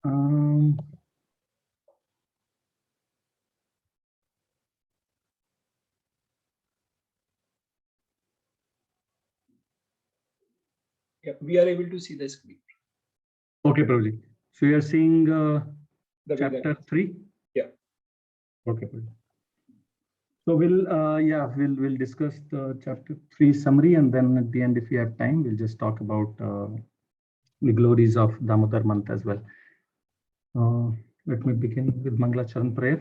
Um, Yeah, we are able to see the screen. okay, Prabhuji. So you are seeing The chapter 3? Yeah. Okay, Prabhuji. So we'll discuss the chapter 3 summary, and then at the end, if we have time, we'll just talk about the glories of Damodar month as well. Let me begin with Mangalacharan prayer.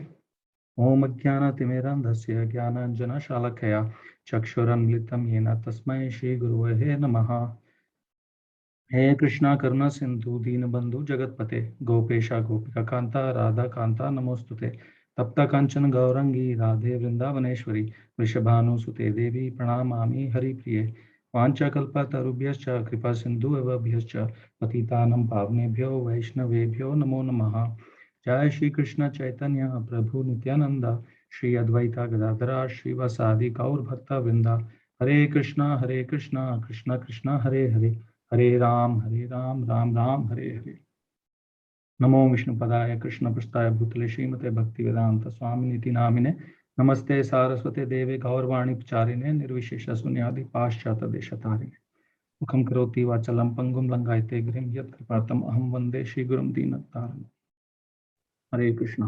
Om Ajnana-timirandhasya Jnana-anjana-shalakaya Chakshuranmilitam Yena Tasmai Shri Guruvahe Namaha. हे कृष्णा करुणा सिंधु दीन बंधु जगतपते गोपेशा गोपिका कांता राधा कांता नमोस्तुते तप्त कांचन गौरंगी राधे वृंदावनेश्वरी वृषभानुसुते देवी प्रणमामि हरिप्रिये वाञ्छाकल्पतरुभ्यश्च कृपा सिंधु एवभ्यश्च पतितानं पावनेभ्यो वैष्णवेभ्यो नमो नमः। जय श्री कृष्ण चैतन्य प्रभु नित्यानंद श्री अद्वैता गदाधर श्रीवासादि गौर भक्त वृंदा हरे कृष्णा कृष्णा कृष्णा हरे हरे हरे राम राम राम हरे हरे। नमो विष्णुपदाय कृष्णपृष्ठाय भूतले श्रीमते भक्तिवेदांत स्वामिनीति नामिने नमस्ते सारस्वते देवे गौरवाणी प्रचारिणे निर्विशेष शून्यादि पाश्चात्य देशतारिणे मुखं करोति वाचालं पंगुं लंघयते गिरिं यत्कृपातम् अहं वन्दे श्रीगुरुं दीनतारिणम्। हरे Krishna.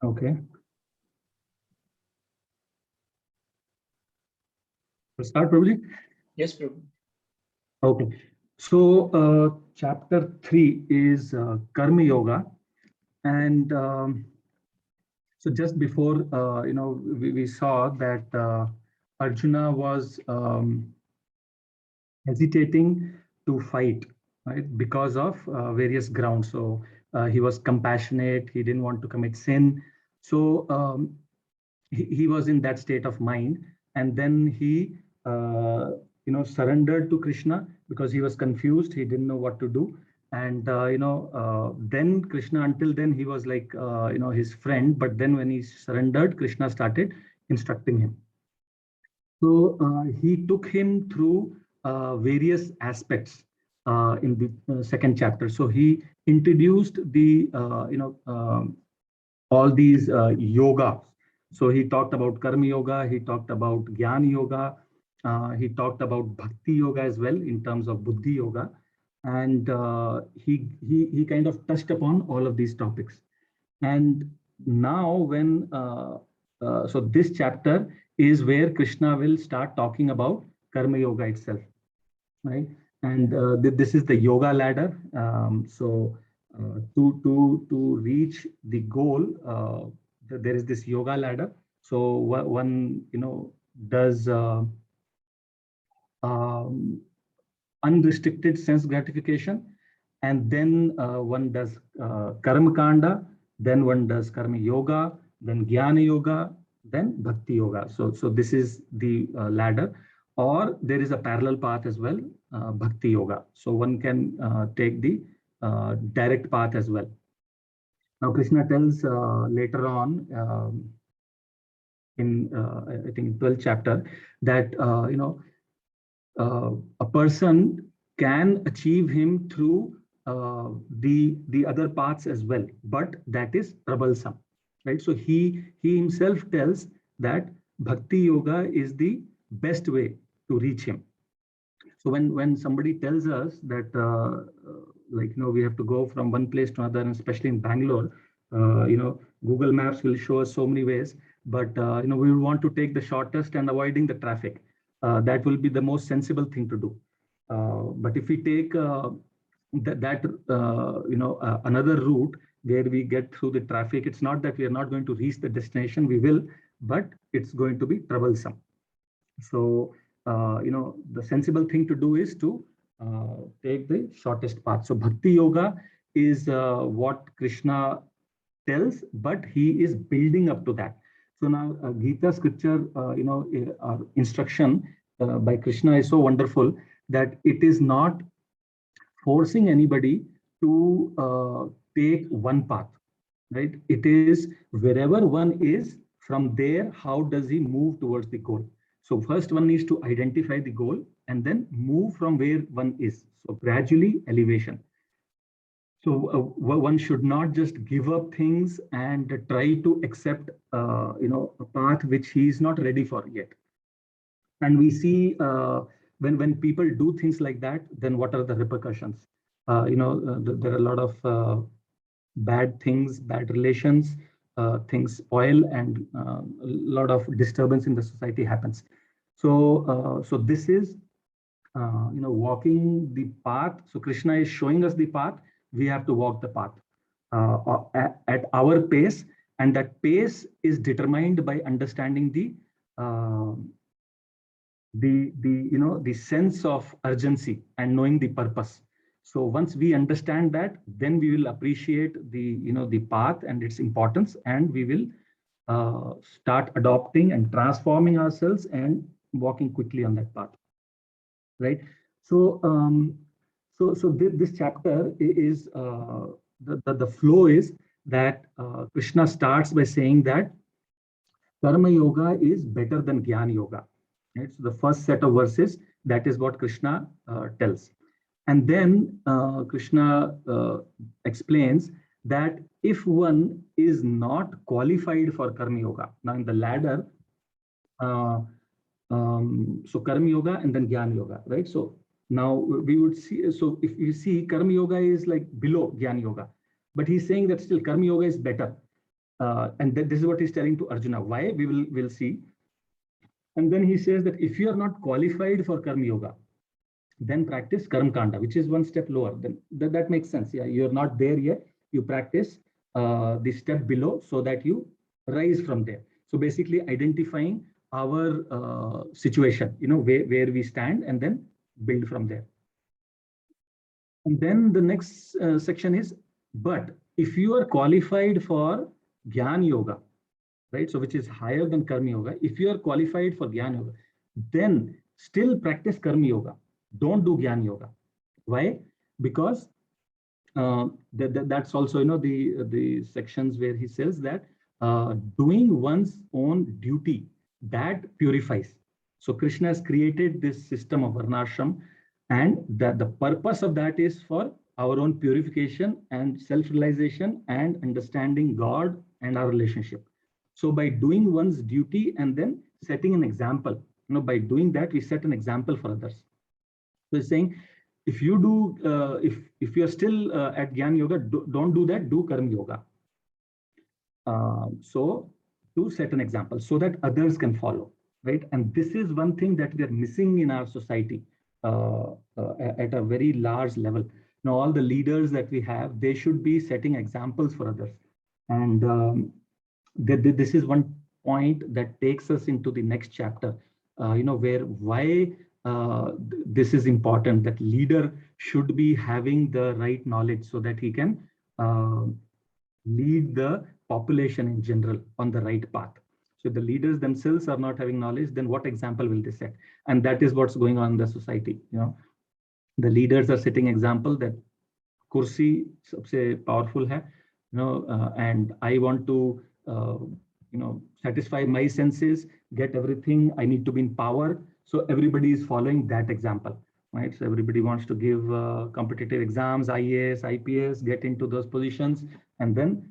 Okay, let's start, Prabhuji. Yes, Prabhu. Okay, so chapter 3 is Karma Yoga, and so just before, we saw that Arjuna was hesitating to fight, right, because of various grounds. So he was compassionate, he didn't want to commit sin. So he was in that state of mind, and then he surrendered to Krishna because he was confused, he didn't know what to do. And then Krishna, until then he was like his friend, but then when he surrendered, Krishna started instructing him. So he took him through various aspects in the second chapter. So he introduced the all these yoga. So he talked about Karma Yoga, he talked about Jnana Yoga, he talked about Bhakti Yoga as well in terms of Buddhi Yoga, and he kind of touched upon all of these topics. And now when so this chapter is where Krishna will start talking about Karma Yoga itself, right? And this is the yoga ladder. To reach the goal, there is this yoga ladder. So one does unrestricted sense gratification, and then one does karma kanda, then one does karma yoga, then jnana yoga, then bhakti yoga. So this is the ladder, or there is a parallel path as well, bhakti yoga. So one can take the direct path as well. Now Krishna tells later on in I think 12th chapter that a person can achieve him through the other paths as well, but that is troublesome, right? So he himself tells that bhakti yoga is the best way to reach him. So when somebody tells us that we have to go from one place to another, and especially in Bangalore, Google Maps will show us so many ways, but we want to take the shortest and avoiding the traffic. That will be the most sensible thing to do. But if we take another route where we get through the traffic, it's not that we are not going to reach the destination, we will, but it's going to be troublesome. So the sensible thing to do is to take the shortest path. So bhakti yoga is what Krishna tells, but he is building up to that. So now Gita scripture, our instruction by Krishna is so wonderful that it is not forcing anybody to take one path, right? It is wherever one is, from there, how does he move towards the goal? So first one needs to identify the goal and then move from where one is. So gradually elevation. So one should not just give up things and try to accept, a path which he is not ready for yet. And we see when people do things like that, then what are the repercussions? There are a lot of bad things, bad relations, things spoil, and a lot of disturbance in the society happens. So this is walking the path. So Krishna is showing us the path. We have to walk the path at our pace, and that pace is determined by understanding the sense of urgency and knowing the purpose. So once we understand that, then we will appreciate the path and its importance, and we will start adopting and transforming ourselves and walking quickly on that path. Right. So this chapter is the flow is that Krishna starts by saying that Karma Yoga is better than Jnana Yoga. Right? So the first set of verses, that is what Krishna tells. And then Krishna explains that if one is not qualified for Karma Yoga, now in the ladder, so Karma Yoga and then Jnana Yoga, right? So now we would see, so if you see Karma Yoga is like below Jnana Yoga, but he's saying that still Karma Yoga is better. And this is what he's telling to Arjuna. Why? We'll see. And then he says that if you are not qualified for Karma Yoga, then practice Karma Kanda, which is one step lower. Then that makes sense. Yeah, you're not there yet. You practice the step below so that you rise from there. So basically identifying our situation, where we stand, and then build from there. And then the next section is, but if you are qualified for Jnana Yoga, right? So which is higher than Karma Yoga. If you are qualified for Jnana Yoga, then still practice Karma Yoga. Don't do Jnana Yoga. Why? Because that's also, the sections where he says that doing one's own duty, that purifies. So Krishna has created this system of Varnashram, and that the purpose of that is for our own purification and self-realization and understanding God and our relationship. So by doing one's duty and then setting an example, by doing that, we set an example for others. So he's saying, if you do, if you're still at Jnana Yoga, don't do that, do Karma Yoga. So to set an example so that others can follow, right? And this is one thing that we are missing in our society at a very large level. Now, all the leaders that we have, they should be setting examples for others. And this is one point that takes us into the next chapter, why this is important, that leader should be having the right knowledge so that he can lead the population in general on the right path. So if the leaders themselves are not having knowledge, then what example will they set? And that is what's going on in the society. The leaders are setting example that kursi sabse powerful hai, and I want to satisfy my senses, get everything. I need to be in power. So everybody is following that example, right? So everybody wants to give competitive exams, IAS, IPS, get into those positions, and then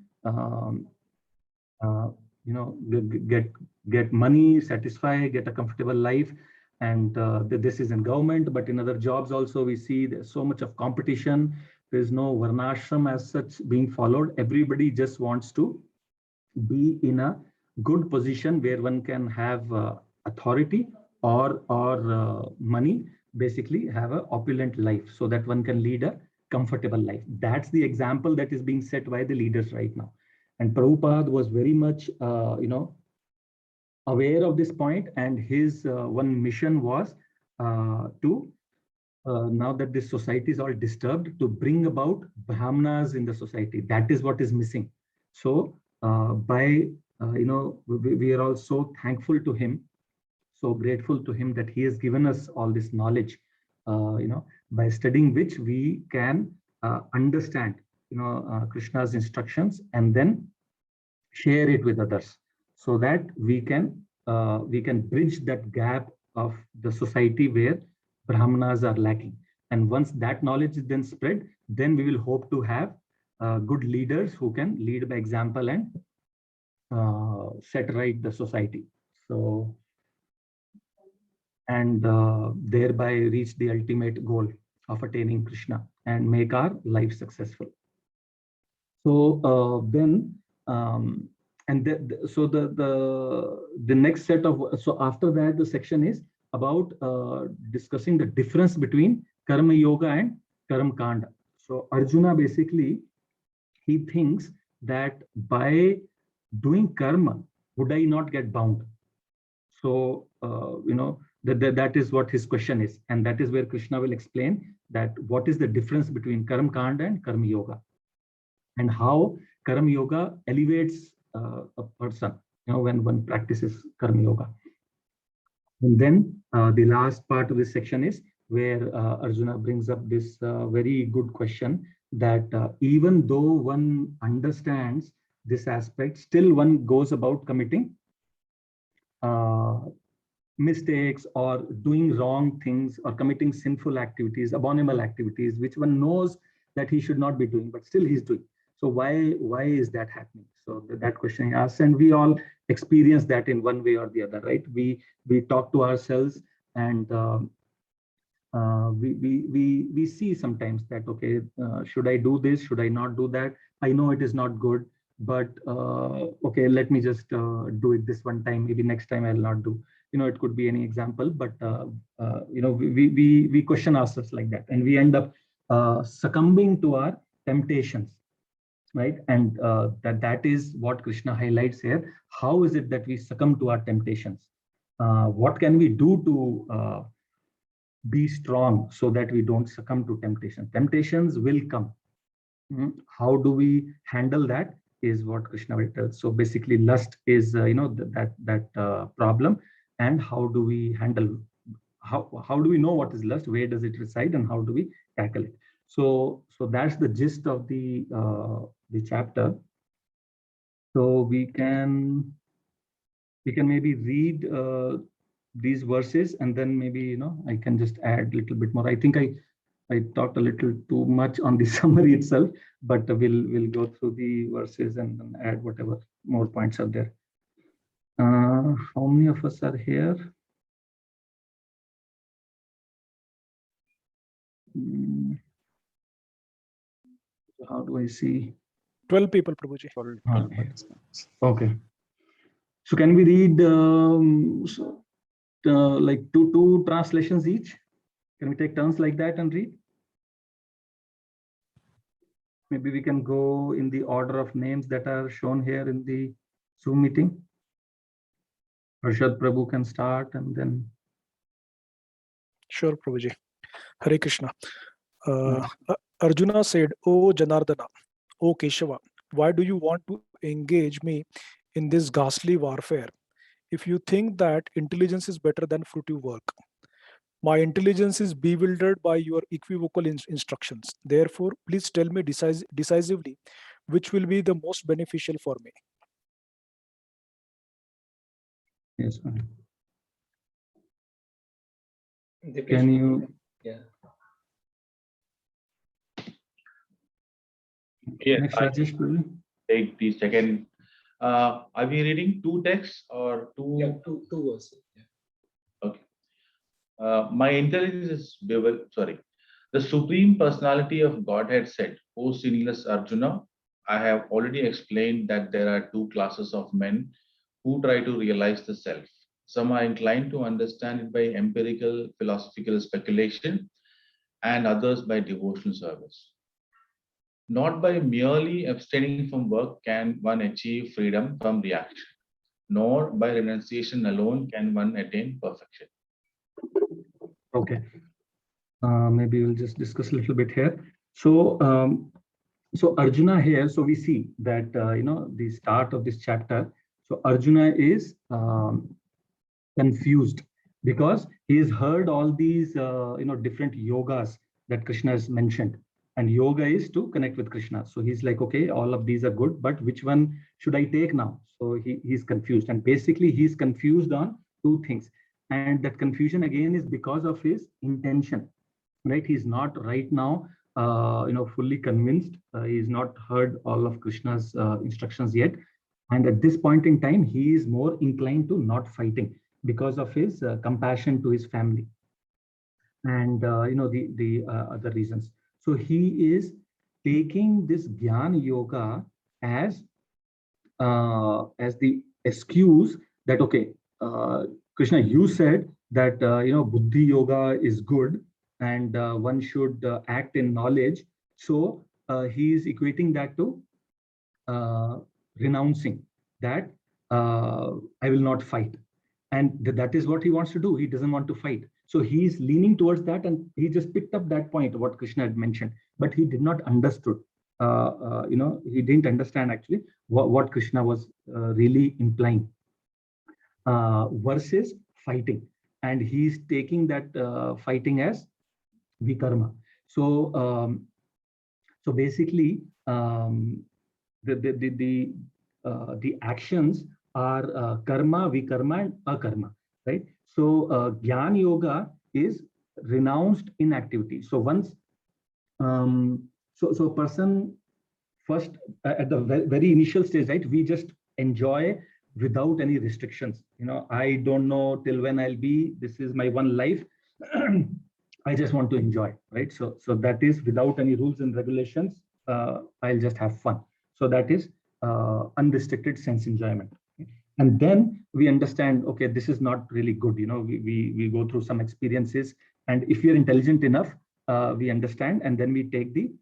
get money, satisfy, get a comfortable life. And this is in government, but in other jobs also we see there's so much of competition. There's no Varnashram as such being followed. Everybody just wants to be in a good position where one can have authority or money, basically have an opulent life so that one can lead a comfortable life. That's the example that is being set by the leaders right now. And Prabhupada was very much, aware of this point, and his one mission was to, now that this society is all disturbed, to bring about Brahmanas in the society. That is what is missing. So we are all so thankful to him, so grateful to him that he has given us all this knowledge, by studying which we can understand, Krishna's instructions and then share it with others, so that we can bridge that gap of the society where Brahmanas are lacking. And once that knowledge is then spread, then we will hope to have good leaders who can lead by example and set right the society. So, and thereby reach the ultimate goal of attaining Krishna and make our life successful. So so the next set of, so after that the section is about discussing the difference between Karma Yoga and Karma Kanda. So Arjuna basically, he thinks that by doing karma, would I not get bound? So, that is what his question is. And that is where Krishna will explain that what is the difference between Karma Kanda and Karma Yoga, and how Karma Yoga elevates a person, when one practices Karma Yoga. And then the last part of this section is where Arjuna brings up this very good question that even though one understands this aspect, still one goes about committing mistakes or doing wrong things or committing sinful activities, abominable activities, which one knows that he should not be doing, but still he's doing. So why is that happening? So that question he asks, and we all experience that in one way or the other, right? We talk to ourselves, and we see sometimes that, okay, should I do this? Should I not do that? I know it is not good, but okay, let me just do it this one time. Maybe next time I'll not do. It could be any example, but we question ourselves like that, and we end up succumbing to our temptations, right? And that is what Krishna highlights here. How is it that we succumb to our temptations? What can we do to be strong so that we don't succumb to temptation? Temptations will come. How do we handle that is what Krishna will tell. So basically, lust is that problem, and how do we handle? How do we know what is lust? Where does it reside, and how do we tackle it? So that's the gist of the chapter. So we can maybe read these verses, and then maybe I can just add a little bit more. I think I talked a little too much on the summary itself, but we'll go through the verses and then add whatever more points are there. How many of us are here? How do I see? 12 people, Prabhuji. Okay. So can we read like two translations each? Can we take turns like that and read? Maybe we can go in the order of names that are shown here in the Zoom meeting. Harshad Prabhu can start, and then. Sure, Prabhuji. Hare Krishna. Arjuna said, "O Janardana, O Keshava, why do you want to engage me in this ghastly warfare? If you think that intelligence is better than fruitive work, my intelligence is bewildered by your equivocal instructions. Therefore, please tell me decisively which will be the most beneficial for me." Yes, ma'am. Dipesh, Can you? Yeah. Yes, Next, I Rajesh, please. take the second. Are we reading two texts or two? Yeah, two verses. Yeah. Okay. My intelligence is sorry. The Supreme Personality of Godhead said, "O sinless Arjuna, I have already explained that there are two classes of men who try to realize the self. Some are inclined to understand it by empirical philosophical speculation, and others by devotional service. Not by merely abstaining from work can one achieve freedom from reaction, nor by renunciation alone can one attain perfection." Okay. Maybe we'll just discuss a little bit here. So, so Arjuna here, so we see that, the start of this chapter. So Arjuna is confused because he has heard all these, different yogas that Krishna has mentioned. And yoga is to connect with Krishna. So he's like, okay, all of these are good, but which one should I take now? So he's confused. And basically he's confused on two things. And that confusion again is because of his intention, right? He's not right now, fully convinced. He's not heard all of Krishna's instructions yet. And at this point in time, he is more inclined to not fighting because of his compassion to his family. And, the other reasons. So he is taking this Jnana Yoga as the excuse that, okay, Krishna, you said that, Buddhi Yoga is good and one should act in knowledge. So he is equating that to renouncing that I will not fight. And that is what he wants to do. He doesn't want to fight. So he's leaning towards that, and he just picked up that point, what Krishna had mentioned, but he did not understood. He didn't understand actually what Krishna was really implying versus fighting. And he's taking that fighting as vikarma. So basically, the actions are karma, vikarma, and akarma, right? So Jnana Yoga is renounced inactivity. So once, so person first at the very initial stage, right? We just enjoy without any restrictions. I don't know till when I'll be. This is my one life. I just want to enjoy, right? So that is without any rules and regulations. I'll just have fun. So that is unrestricted sense enjoyment. And then we understand, okay, this is not really good. We go through some experiences, and if we are intelligent enough, we understand, and then we take the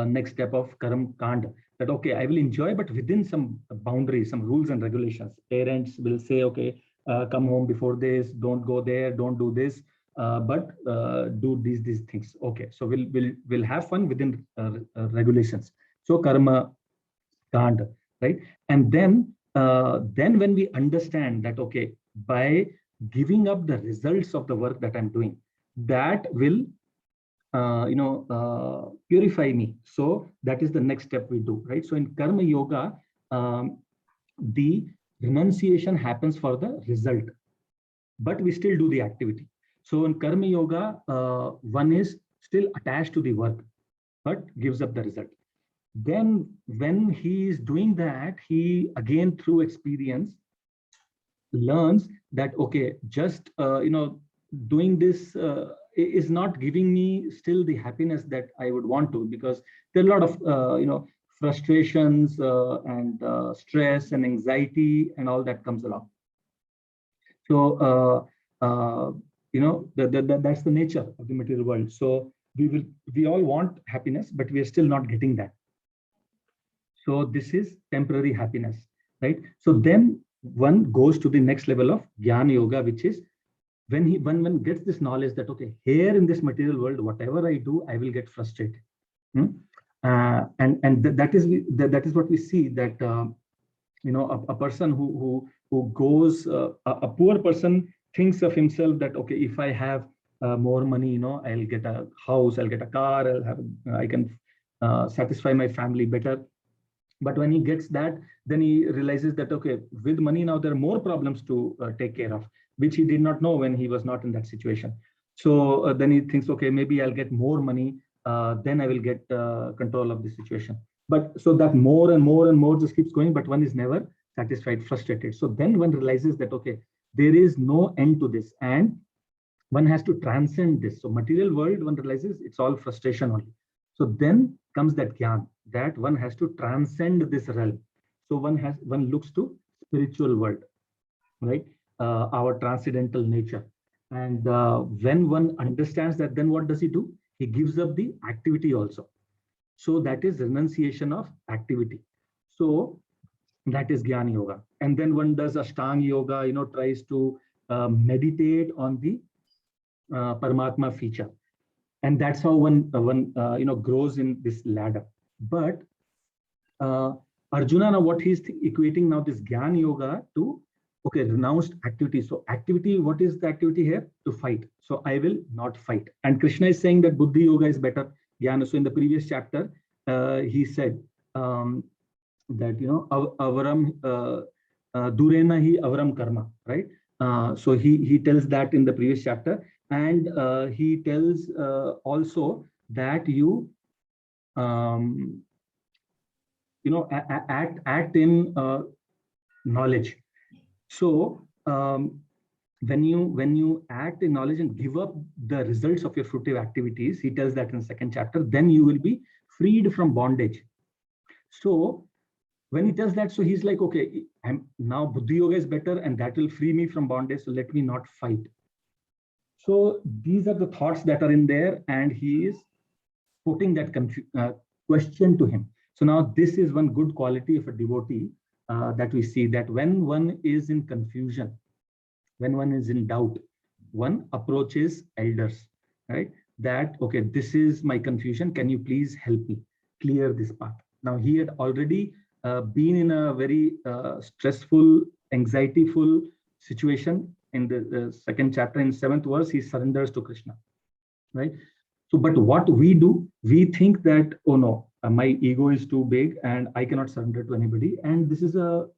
next step of Karam Kand, that, okay, I will enjoy, but within some boundaries, some rules and regulations. Parents will say, okay, come home before this, don't go there, don't do this, but do these things. Okay, so we'll have fun within regulations. So Karma Kand, right? And then when we understand that, okay, by giving up the results of the work that I'm doing, that will purify me. So that is the next step we do, right? So in Karma Yoga, the renunciation happens for the result, but we still do the activity. So in Karma Yoga, one is still attached to the work, but gives up the result. Then when he is doing that, he again through experience learns that, okay, just doing this is not giving me still the happiness that I would want to, because there are a lot of frustrations and stress and anxiety and all that comes along. So that's the nature of the material world. So we all want happiness, but we are still not getting that. So this is temporary happiness, right? So then one goes to the next level of Jnana Yoga, which is when one gets this knowledge that, okay, here in this material world, whatever I do, I will get frustrated. And that is what we see, that a person who goes, a poor person thinks of himself that, okay, if I have more money, I'll get a house, I'll get a car, I can satisfy my family better. But when he gets that, then he realizes that, okay, with money now there are more problems to take care of, which he did not know when he was not in that situation. So then he thinks, okay, maybe I'll get more money, then I will get control of the situation. But so that more and more and more just keeps going, but one is never satisfied, frustrated. So then one realizes that, okay, there is no end to this, and one has to transcend this. So material world, one realizes it's all frustration only. So then comes that Jnana, that one has to transcend this realm. So one looks to spiritual world, right? Our transcendental nature. And when one understands that, then what does he do? He gives up the activity also. So that is renunciation of activity. So that is Jnana Yoga. And then one does Ashtanga Yoga, tries to meditate on the Paramatma feature. And that's how one grows in this ladder. But Arjuna, now what he's equating now this Jnana Yoga to, okay, renounced activity. So activity, what is the activity here? To fight. So I will not fight. And Krishna is saying that Buddhi Yoga is better. Jnana. So in the previous chapter, he said that, avaram, durena hi avaram karma, right? So he tells that in the previous chapter, and he tells also that you act in knowledge. So when you act in knowledge and give up the results of your fruitive activities, he tells that in the second chapter, then you will be freed from bondage. So when he tells that, so he's like, okay, I'm now Buddhi Yoga is better and that will free me from bondage, so let me not fight. So these are the thoughts that are in there, and he is putting that question to him. So now this is one good quality of a devotee that we see, that when one is in confusion, when one is in doubt, one approaches elders, right? That, okay, this is my confusion. Can you please help me clear this path? Now he had already been in a very stressful, anxiety-full situation. In the second chapter, in 7th verse, he surrenders to Krishna, right? So, but what we do, we think that, oh no, my ego is too big and I cannot surrender to anybody, and this is a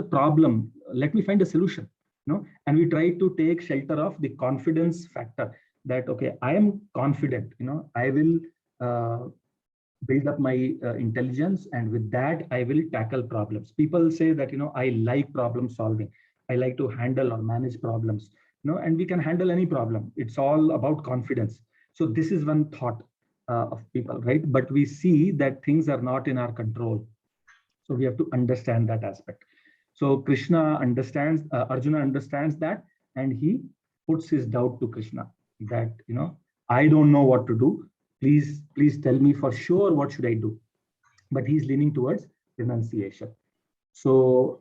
problem. Let me find a solution, and we try to take shelter of the confidence factor, that okay, I am confident, I will build up my intelligence, and with that I will tackle problems. People say that I like problem solving, I like to handle or manage problems, and we can handle any problem. It's all about confidence. So this is one thought of people, right? But we see that things are not in our control, so we have to understand that aspect. So Krishna understands, Arjuna understands that, and he puts his doubt to Krishna, that I don't know what to do. Please tell me for sure, what should I do? But he's leaning towards renunciation. So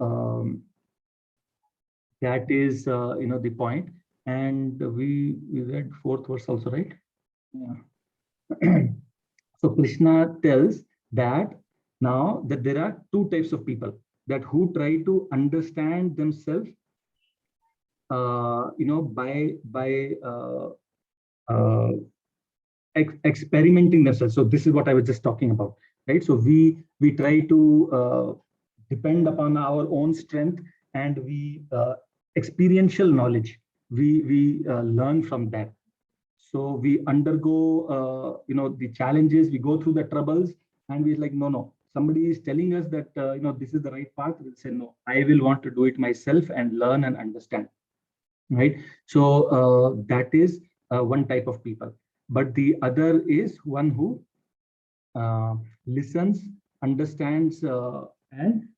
that is the point. And we read 4th verse also, right? Yeah. So Krishna tells that now that there are two types of people, that who try to understand themselves by experimenting themselves. So this is what I was just talking about, right? So we try to depend upon our own strength, and we experiential knowledge, we learn from that. So we undergo the challenges, we go through the troubles, and we're like, no, somebody is telling us that this is the right path. We'll say, no, I will want to do it myself and learn and understand, right? So that is one type of people. But the other is one who listens, understands, and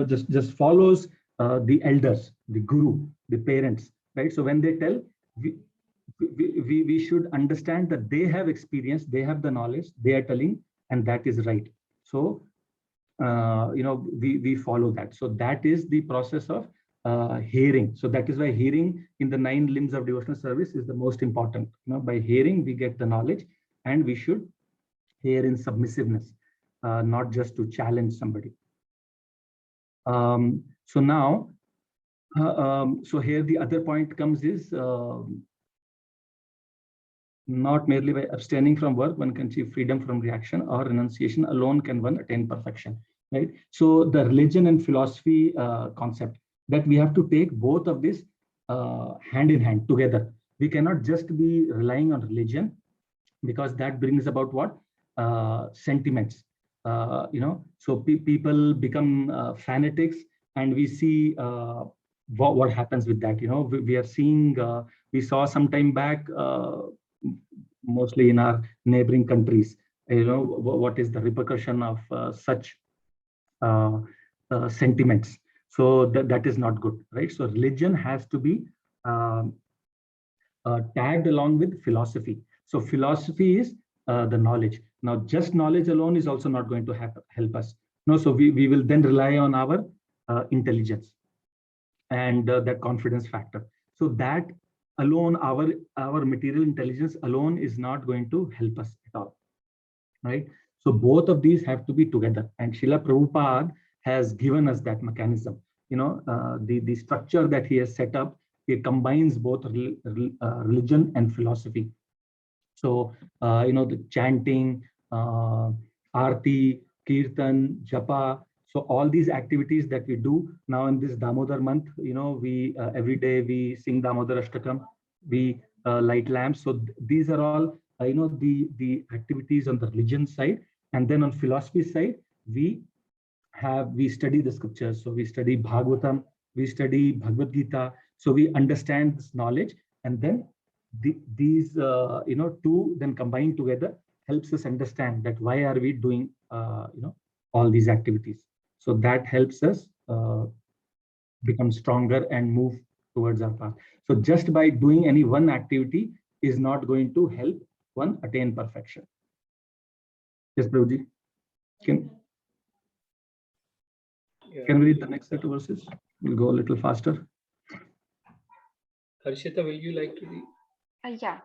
just follows the elders, the guru, the parents, right? So when they tell, we should understand that they have experience, they have the knowledge, they are telling, and that is right. So we follow that. So that is the process of hearing. So that is why hearing in the 9 limbs of devotional service is the most important. By hearing we get the knowledge, and we should hear in submissiveness, not just to challenge somebody. So now, so here the other point comes is, not merely by abstaining from work one can achieve freedom from reaction, or renunciation alone can one attain perfection, right? So the religion and philosophy concept, that we have to take both of this hand in hand together. We cannot just be relying on religion, because that brings about what? Sentiments. So people become fanatics, and we see what happens with that. We are seeing, we saw some time back, mostly in our neighboring countries, what is the repercussion of such sentiments. So that is not good, right? So religion has to be tagged along with philosophy. So philosophy is the knowledge. Now, just knowledge alone is also not going to help us. So we will then rely on our intelligence and that confidence factor. So that alone, our material intelligence alone is not going to help us at all, right? So both of these have to be together, and Srila Prabhupada has given us that mechanism. The structure that he has set up, it combines both religion and philosophy. So the chanting, arti, kirtan, japa, So all these activities that we do now in this Damodar month, we every day we sing Damodar Ashtakam, we light lamps. So these are all, the activities on the religion side. And then on philosophy side, we study the scriptures. So we study Bhagavatam, we study Bhagavad Gita. So we understand this knowledge, and then these two then combined together helps us understand that why are we doing all these activities. So that helps us become stronger and move towards our path. So just by doing any one activity is not going to help one attain perfection. Yes, Prabhuji. Can we read the next set of verses? We'll go a little faster. Harshita, will you like to read? Yeah.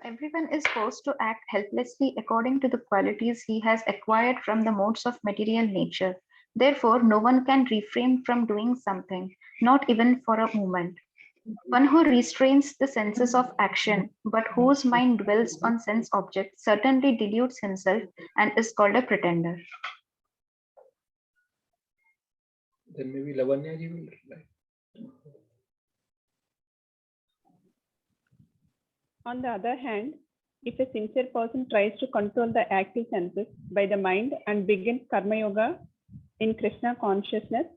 Everyone is forced to act helplessly according to the qualities he has acquired from the modes of material nature. Therefore, no one can refrain from doing something, not even for a moment. One who restrains the senses of action, but whose mind dwells on sense objects, certainly deludes himself and is called a pretender. Then maybe Lavanya ji will reply. On the other hand, if a sincere person tries to control the active senses by the mind and begins Karma Yoga in Krishna consciousness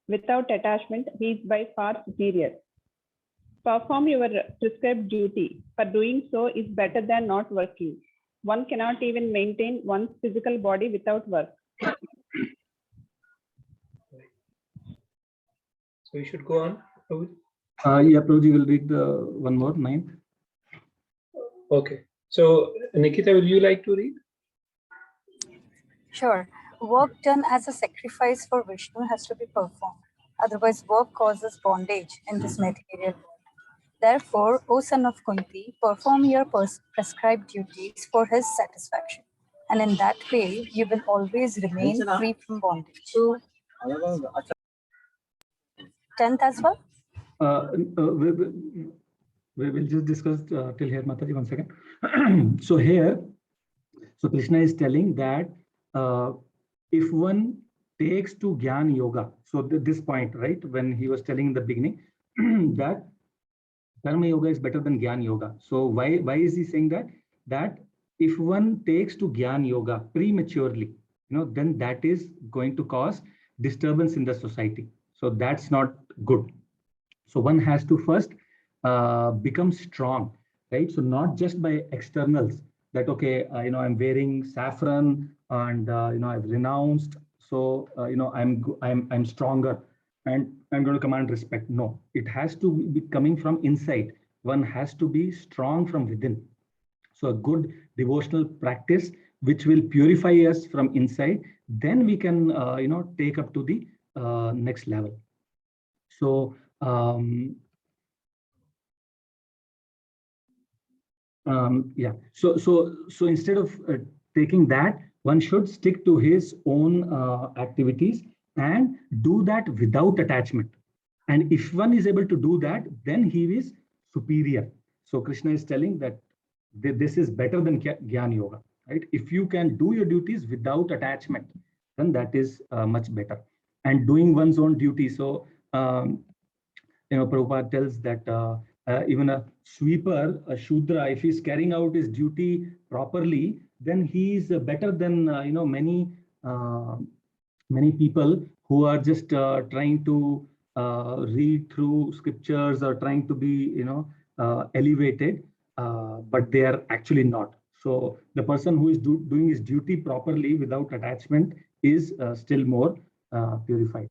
without attachment, he is by far superior. Perform your prescribed duty. For doing so is better than not working. One cannot even maintain one's physical body without work. So we should go on. Prabhuji will read the one more, 9th. Okay. So Nikita, will you like to read? Sure. Work done as a sacrifice for Vishnu has to be performed. Otherwise, work causes bondage in this material world. Therefore, O son of Kunti, perform your prescribed duties for his satisfaction. And in that way, you will always remain free from bondage. 10th as well? We will just discuss till here, Mataji, 1 second. So here, Krishna is telling that if one takes to Gyan Yoga, so this point, right, when he was telling in the beginning that Karma Yoga is better than Gyan Yoga. So why is he saying that? That if one takes to Gyan Yoga prematurely, then that is going to cause disturbance in the society. So that's not good. So one has to first become strong, right? So not just by externals that, okay, I'm wearing saffron and, I've renounced. So, I'm stronger and I'm going to command respect. No, it has to be coming from inside. One has to be strong from within. So a good devotional practice, which will purify us from inside, then we can, take up to the next level. So, So instead of taking that, one should stick to his own activities and do that without attachment. And if one is able to do that, then he is superior. So Krishna is telling that this is better than Gyan Yoga, right? If you can do your duties without attachment, then that is much better. And doing one's own duty. So, Prabhupada tells that even a sweeper, a Shudra, if he's carrying out his duty properly, then he's better than many people who are just trying to read through scriptures or trying to be elevated, but they are actually not. So the person who is doing his duty properly without attachment is still more purified.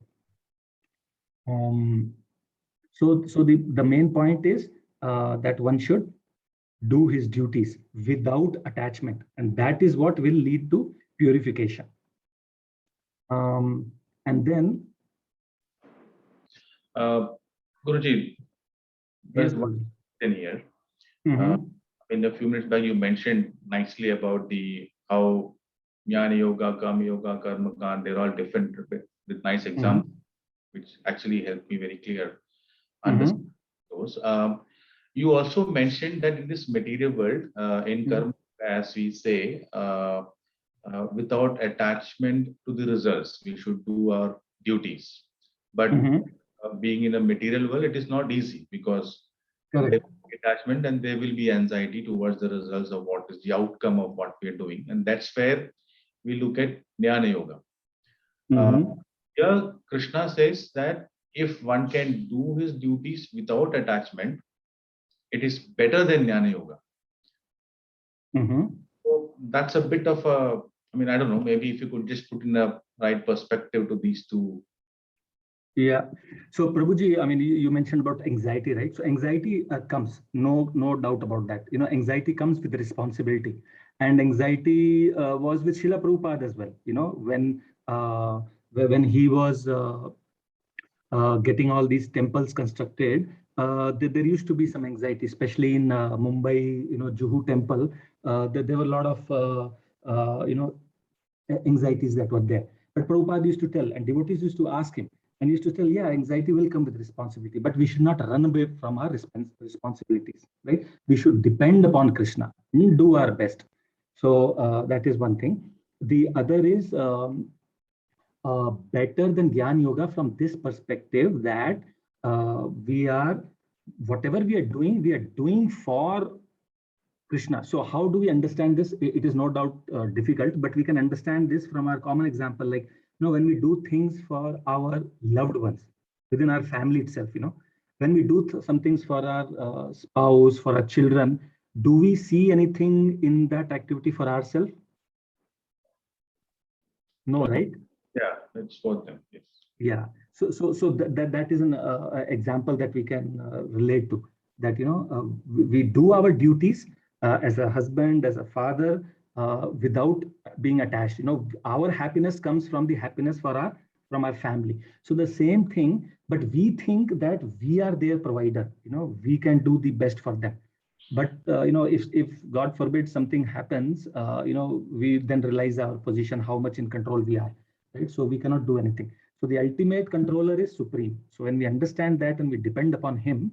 So the main point is that one should do his duties without attachment, and that is what will lead to purification. And then Guruji, yes, in here. In a few minutes back, you mentioned nicely about how Jnana Yoga, Karma Yoga, Karma Kand, they're all different with nice examples, which actually helped me very clear understand those. You also mentioned that in this material world, in Karma, as we say, without attachment to the results. We should do our duties. But being in a material world, it is not easy because there Correct. will be attachment and there will be anxiety towards the results of what is the outcome of what we are doing. And that's where we look at Jnana Yoga. Here, Krishna says that if one can do his duties without attachment, it is better than Jnana Yoga. So that's a bit of a, I mean, I don't know, maybe if you could just put in a right perspective to these two. Yeah. So Prabhuji, I mean, you mentioned about anxiety, right? So anxiety comes, no doubt about that. You know, anxiety comes with responsibility, and anxiety was with Srila Prabhupada as well. You know, when he was getting all these temples constructed, there used to be some anxiety, especially in Mumbai, you know, Juhu temple. There were a lot of, you know, anxieties that were there. But Prabhupada used to tell, and devotees used to ask him, and he used to tell, yeah, anxiety will come with responsibility, but we should not run away from our responsibilities, right? We should depend upon Krishna and do our best. So that is one thing. The other is better than Gyan Yoga from this perspective that whatever we are doing for Krishna. So how do we understand this? It is no doubt difficult, but we can understand this from our common example. Like, you know, when we do things for our loved ones within our family itself, you know, when we do some things for our spouse, for our children, do we see anything in that activity for ourselves? No, right? Yeah, it's for them. Yes. Yeah. So that is an example that we can relate to. That, you know, we do our duties as a husband, as a father, without being attached. You know, our happiness comes from the happiness from our family. So the same thing, but we think that we are their provider. You know, we can do the best for them. But you know, if God forbid something happens, you know, we then realize our position, how much in control we are, right? So we cannot do anything. So the ultimate controller is Supreme. So when we understand that and we depend upon Him,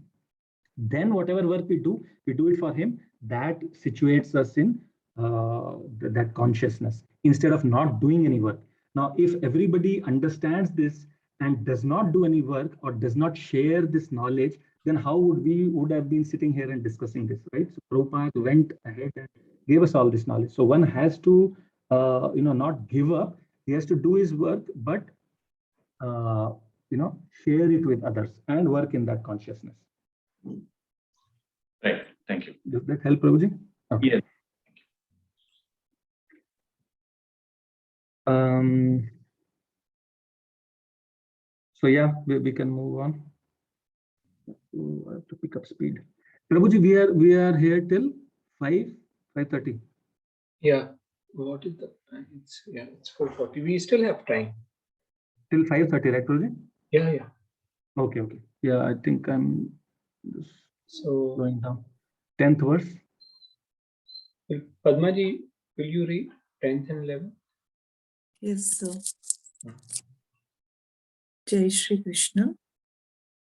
then whatever work we do it for Him. That situates us in that consciousness instead of not doing any work. Now, if everybody understands this and does not do any work or does not share this knowledge, then how would have been sitting here and discussing this, right? So Prabhupada went ahead and gave us all this knowledge. So one has to, you know, not give up. He has to do his work, but you know, share it with others and work in that consciousness. Right. Thank you. Does that help, Prabhuji? Okay. Yes. So yeah, we can move on. I have to pick up speed. Prabhuji, we are here till 5:30. Yeah. What is the time? It's 4:40. We still have time. Till 5:30, right, Prabhuji? Yeah. Okay. Yeah, I think I'm just So going down. 10th verse. Padmaji, will you read 10th and 11th? Yes, sir. Jai Shri Krishna.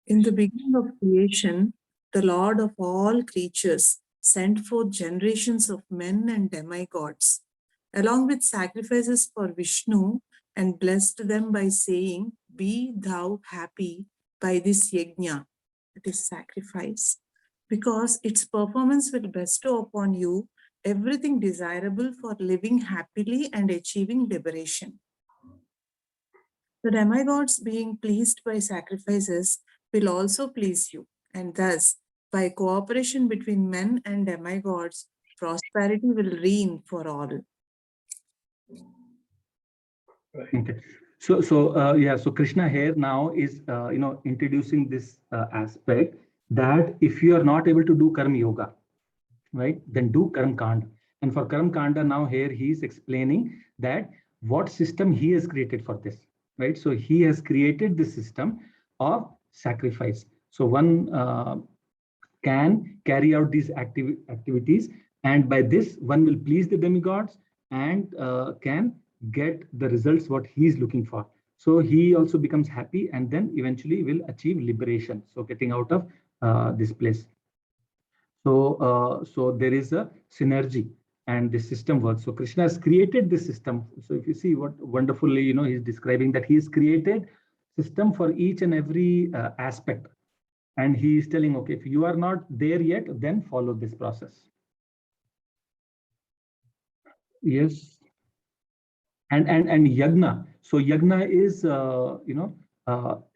In the beginning of creation, the Lord of all creatures sent forth generations of men and demigods, along with sacrifices for Vishnu, and blessed them by saying, "Be thou happy by this yajna," that is sacrifice, because its performance will bestow upon you everything desirable for living happily and achieving liberation. The demigods, being pleased by sacrifices, will also please you, and thus, by cooperation between men and demigods, prosperity will reign for all. Okay. So Krishna here now is you know, introducing this aspect that if you are not able to do karma yoga, right, then do karma kanda. And for karma kanda, now here he is explaining that what system he has created for this, right? So he has created the system of sacrifice. So one can carry out these activities, and by this one will please the demigods and can get the results what he is looking for. So he also becomes happy and then eventually will achieve liberation. So getting out of this place. So there is a synergy and the system works. So Krishna has created this system. So if you see what wonderfully, he's describing that he's created system for each and every aspect. And he is telling, okay, if you are not there yet, then follow this process. Yes. And yagna. So yagna is,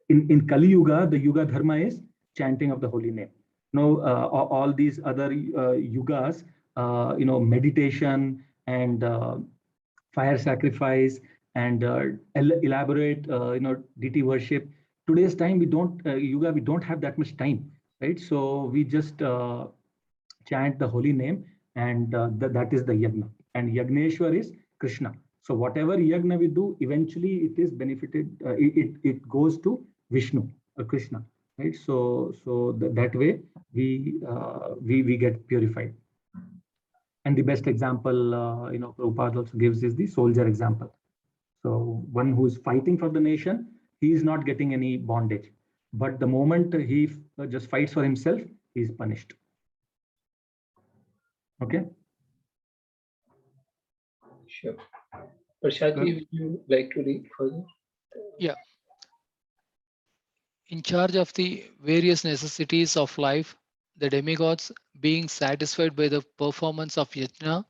in Kali Yuga, the Yuga Dharma is chanting of the holy name. All these other yugas, meditation and fire sacrifice and elaborate, deity worship. Today's time, we don't have that much time, right? So we just chant the holy name, and that is the yagna. And Yagneshwar is Krishna. So whatever yagna we do, eventually it is benefited. It goes to Vishnu or Krishna, right? So that way we get purified. And the best example, Prabhupada also gives is the soldier example. So one who is fighting for the nation, he is not getting any bondage. But the moment he just fights for himself, he is punished. Okay. Sure. Prashadji, would you like to read further? Yeah. In charge of the various necessities of life, the demigods, being satisfied by the performance of yajna,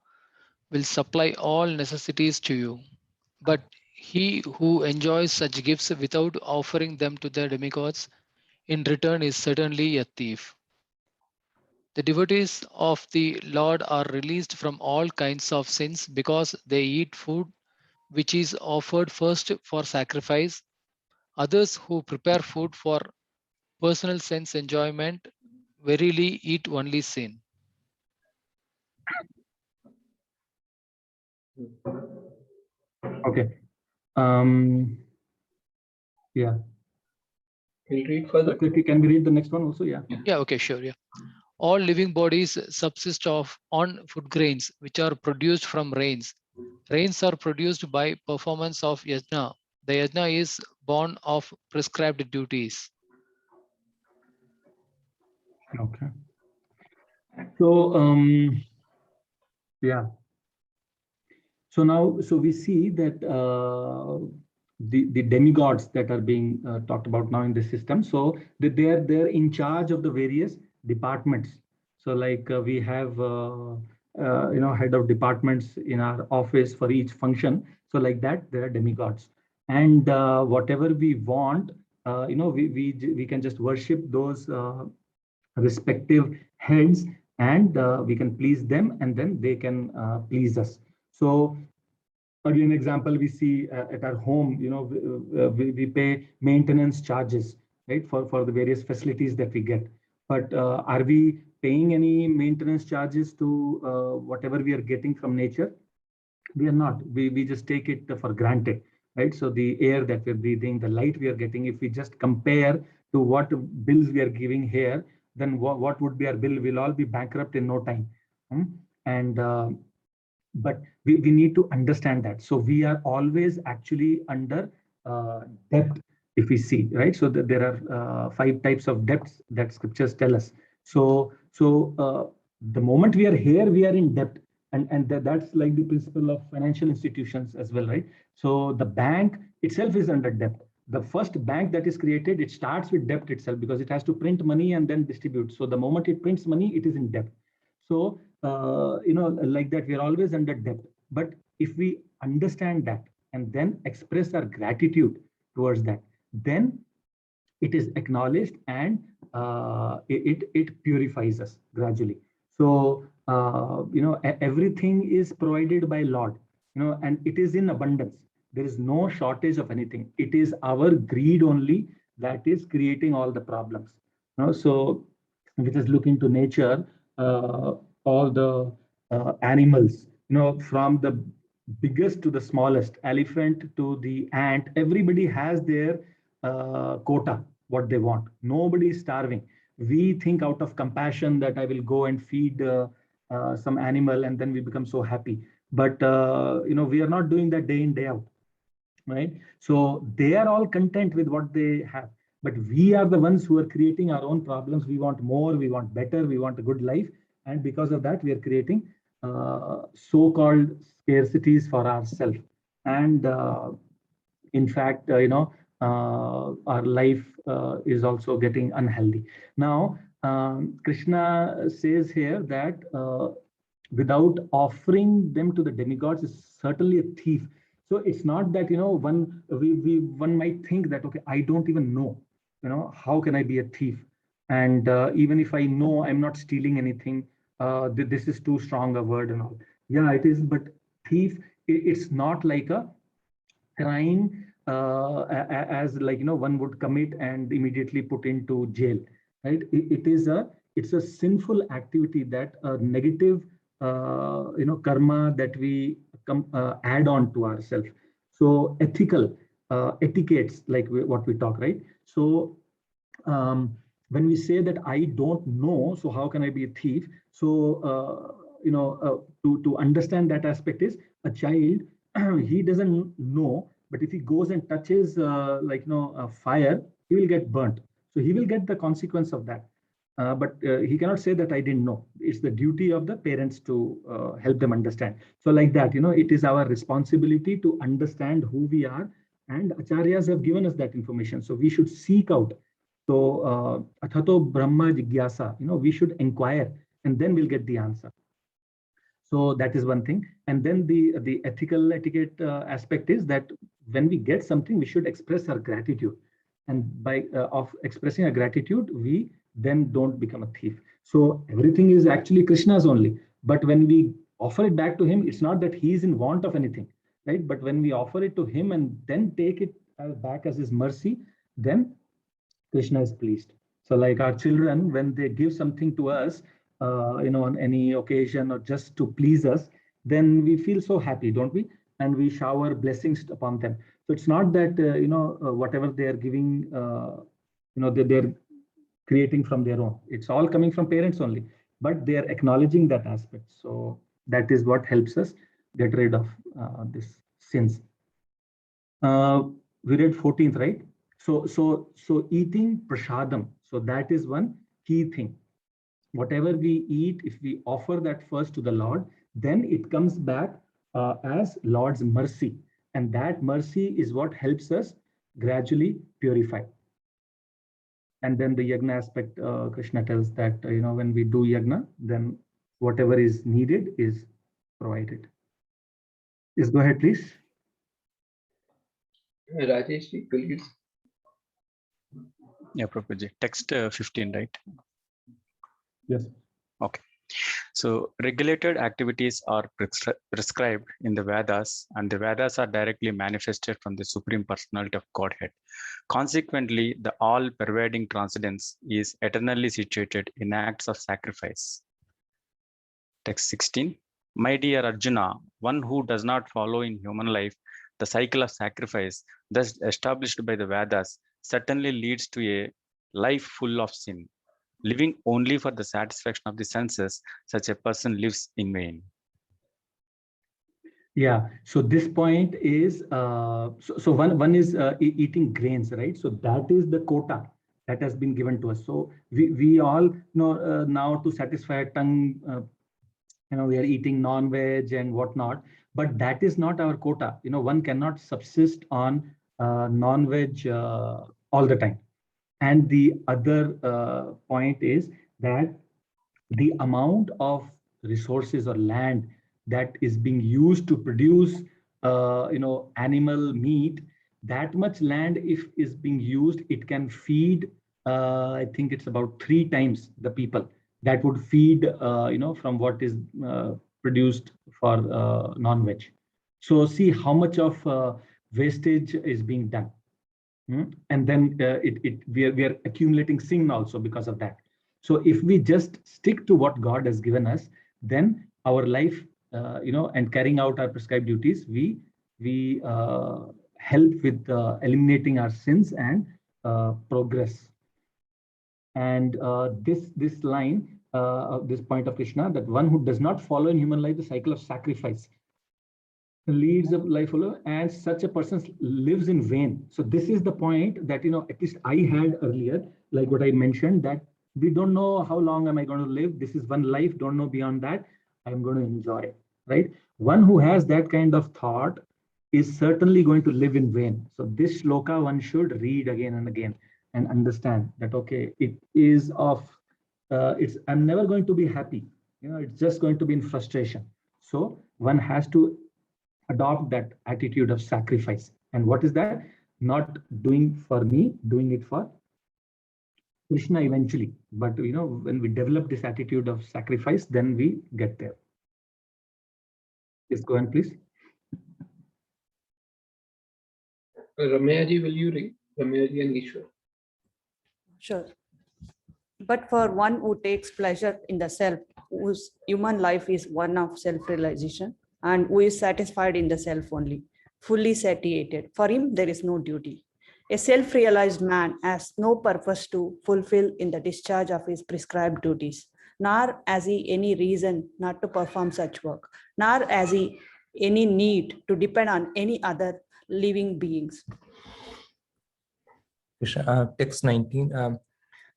will supply all necessities to you. But he who enjoys such gifts without offering them to the demigods in return is certainly a thief. The devotees of the Lord are released from all kinds of sins because they eat food which is offered first for sacrifice. Others who prepare food for personal sense enjoyment verily eat only sin. Okay. Yeah. We'll read further. Can we read the next one also? Yeah. Yeah, okay, sure. Yeah. All living bodies subsist on food grains which are produced from rains. Rains are produced by performance of yajna. The yajna is born of prescribed duties. Okay. So yeah. So now, we see that the demigods that are being talked about now in the system. So they're in charge of the various departments. So like we have head of departments in our office for each function. So like that, there are demigods, and whatever we want, we can just worship those respective heads, and we can please them, and then they can please us. So again, example we see at our home, we pay maintenance charges, right, for the various facilities that we get. But are we paying any maintenance charges to whatever we are getting from nature? We are not. We just take it for granted, right? So the air that we're breathing, the light we are getting, if we just compare to what bills we are giving here, then what would be our bill? We'll all be bankrupt in no time. And but we need to understand that. So we are always actually under debt, if we see, right? So there are 5 types of debts that scriptures tell us. So the moment we are here, we are in debt. And that's like the principle of financial institutions as well, right? So the bank itself is under debt. The first bank that is created, it starts with debt itself because it has to print money and then distribute. So the moment it prints money, it is in debt. So, like that, we are always under debt. But if we understand that and then express our gratitude towards that, then it is acknowledged, and it purifies us gradually. So, everything is provided by Lord, and it is in abundance. There is no shortage of anything. It is our greed only that is creating all the problems. So we just look into nature, all the animals, from the biggest to the smallest, elephant to the ant, everybody has their quota, what they want. Nobody is starving. We think out of compassion that I will go and feed some animal, and then we become so happy. But we are not doing that day in, day out, right? So they are all content with what they have. But we are the ones who are creating our own problems. We want more, we want better, we want a good life. And because of that, we are creating so-called scarcities for ourselves. And in fact, our life is also getting unhealthy. Now, Krishna says here that without offering them to the demigods is certainly a thief. So it's not that, one might think that, okay, I don't even know, how can I be a thief? And even if I know I'm not stealing anything, this is too strong a word and all. Yeah, it is, but thief, it's not like a crime as like, one would commit and immediately put into jail, right? It's a sinful activity, that negative, karma that we add on to ourselves. So ethical etiquettes, like what we talk, right? So when we say that I don't know, so how can I be a thief? So to understand that aspect is, a child he doesn't know, but if he goes and touches fire, he will get burnt. So he will get the consequence of that. But he cannot say that I didn't know. It's the duty of the parents to help them understand. So like that, it is our responsibility to understand who we are, and acharyas have given us that information. So we should seek out. So athato brahma jigyasa, we should inquire, and then we'll get the answer. So that is one thing. And then the ethical etiquette aspect is that when we get something, we should express our gratitude. And by of expressing our gratitude, we then don't become a thief. So everything is actually Krishna's only. But when we offer it back to him, it's not that he is in want of anything, right? But when we offer it to him and then take it back as his mercy, then Krishna is pleased. So like our children, when they give something to us, on any occasion or just to please us, then we feel so happy, don't we? And we shower blessings upon them. So it's not that, whatever they are giving, they're creating from their own. It's all coming from parents only, but they are acknowledging that aspect. So that is what helps us get rid of this sins. We read 14th, right? So eating prashadam. So that is one key thing. Whatever we eat, if we offer that first to the Lord, then it comes back as Lord's mercy. And that mercy is what helps us gradually purify. And then the yagna aspect, Krishna tells that, when we do yagna, then whatever is needed is provided. Yes, go ahead, please. Rajesh, please. Yeah, Prabhuji. Text 15, right? Yes. Okay. So regulated activities are prescribed in the Vedas, and the Vedas are directly manifested from the Supreme Personality of Godhead. Consequently, the all-pervading transcendence is eternally situated in acts of sacrifice. Text 16. My dear Arjuna, one who does not follow in human life the cycle of sacrifice thus established by the Vedas certainly leads to a life full of sin. Living only for the satisfaction of the senses, such a person lives in vain. Yeah, so this point is, so one is eating grains, right? So that is the quota that has been given to us. So we all know now, to satisfy our tongue, we are eating non-veg and whatnot, but that is not our quota. One cannot subsist on non-veg all the time. And the other point is that the amount of resources or land that is being used to produce, animal meat, that much land, if is being used, it can feed, I think it's about 3 times the people that would feed, from what is produced for non-veg. So see how much of wastage is being done. And then we are accumulating sin also because of that. So if we just stick to what God has given us, then our life, and carrying out our prescribed duties, we help with eliminating our sins and progress. And this line, this point of Krishna, that one who does not follow in human life the cycle of sacrifice leads a life full, and such a person lives in vain. So this is the point that, at least I had earlier, like what I mentioned, that we don't know how long am I going to live. This is one life, don't know beyond that. I'm going to enjoy, right? One who has that kind of thought is certainly going to live in vain. So this shloka one should read again and again and understand that, okay, it is of, I'm never going to be happy. It's just going to be in frustration. So one has to adopt that attitude of sacrifice. And what is that? Not doing for me, doing it for Krishna eventually. But when we develop this attitude of sacrifice, then we get there. Yes, go on, please. Ramyaji, will you read? Ramyaji and Ishwar. Sure. But for one who takes pleasure in the self, whose human life is one of self-realization, and who is satisfied in the self only, fully satiated, for him there is no duty. A self-realized man has no purpose to fulfill in the discharge of his prescribed duties, nor has he any reason not to perform such work, nor has he any need to depend on any other living beings. Text 19.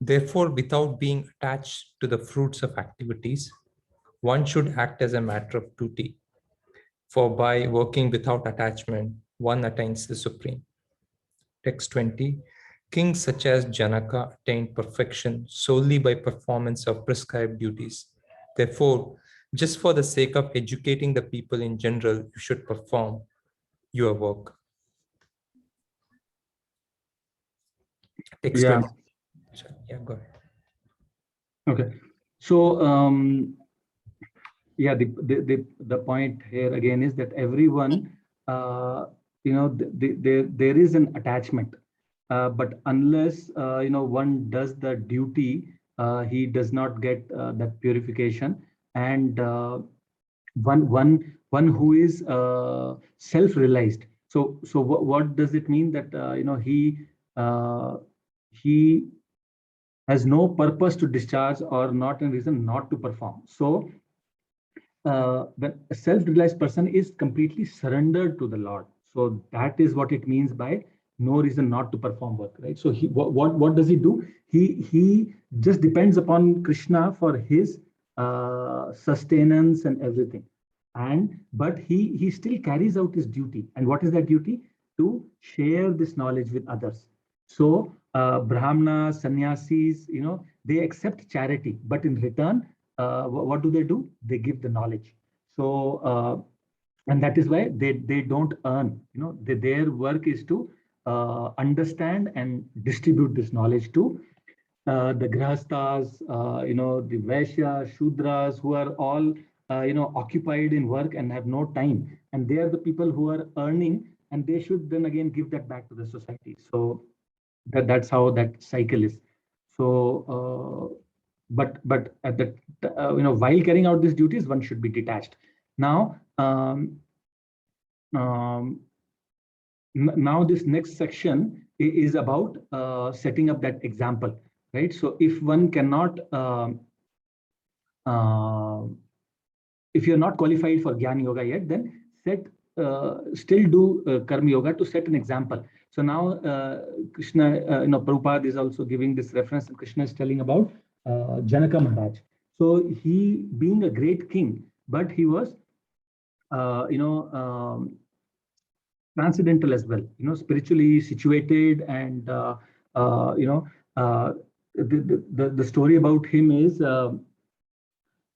Therefore, without being attached to the fruits of activities, one should act as a matter of duty. For by working without attachment, one attains the supreme. Text 20. Kings such as Janaka attained perfection solely by performance of prescribed duties. Therefore, just for the sake of educating the people in general, you should perform your work. Text 20. Sorry, yeah, go ahead. Okay. So, yeah, the point here again is that everyone, there is an attachment, but unless one does the duty, he does not get that purification. And one who is self-realized. So what does it mean that he has no purpose to discharge or not a reason not to perform. So when a self-realized person is completely surrendered to the Lord. So that is what it means by no reason not to perform work, right? So what does he do? He just depends upon Krishna for his sustenance and everything. But he still carries out his duty. And what is that duty? To share this knowledge with others. So Brahmanas, sannyasis, they accept charity, but in return, what do? They give the knowledge. So, and that is why they don't earn. Their work is to understand and distribute this knowledge to the grihasthas, the Vaishyas, Shudras, who are all occupied in work and have no time. And they are the people who are earning, and they should then again give that back to the society. So that's how that cycle is. So, but at the while carrying out these duties, one should be detached. Now, now this next section is about setting up that example, right? So if one cannot, if you're not qualified for Jnana Yoga yet, then still do Karma Yoga to set an example. So now Krishna, Prabhupada is also giving this reference, and Krishna is telling about Janaka Maharaj. So he being a great king, but he was, transcendental as well, spiritually situated, and the story about him is,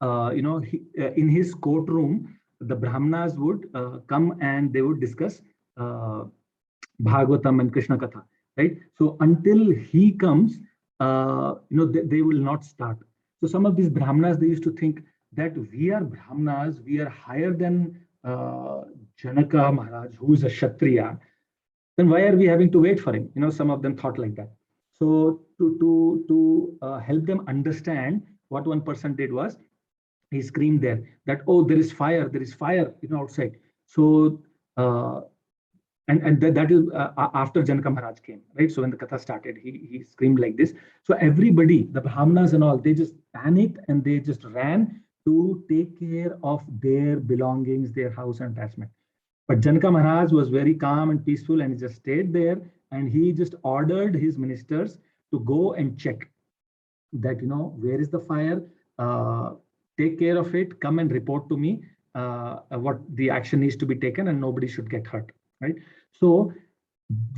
in his courtroom, the Brahmanas would come and they would discuss Bhagavatam and Krishna Katha, right? So until he comes, they will not start. So some of these Brahmanas, they used to think that we are Brahmanas, we are higher than Janaka Maharaj, who is a Kshatriya. Then why are we having to wait for him? Some of them thought like that. So to help them understand, what one person did was, he screamed there that, oh, there is fire outside. So and that is after Janaka Maharaj came, right? So when the Katha started, he screamed like this. So everybody, the Brahmanas and all, they just panicked and they just ran to take care of their belongings, their house and attachment. But Janaka Maharaj was very calm and peaceful, and he just stayed there, and he just ordered his ministers to go and check that, where is the fire? take care of it, come and report to me what the action needs to be taken, and nobody should get hurt, right? So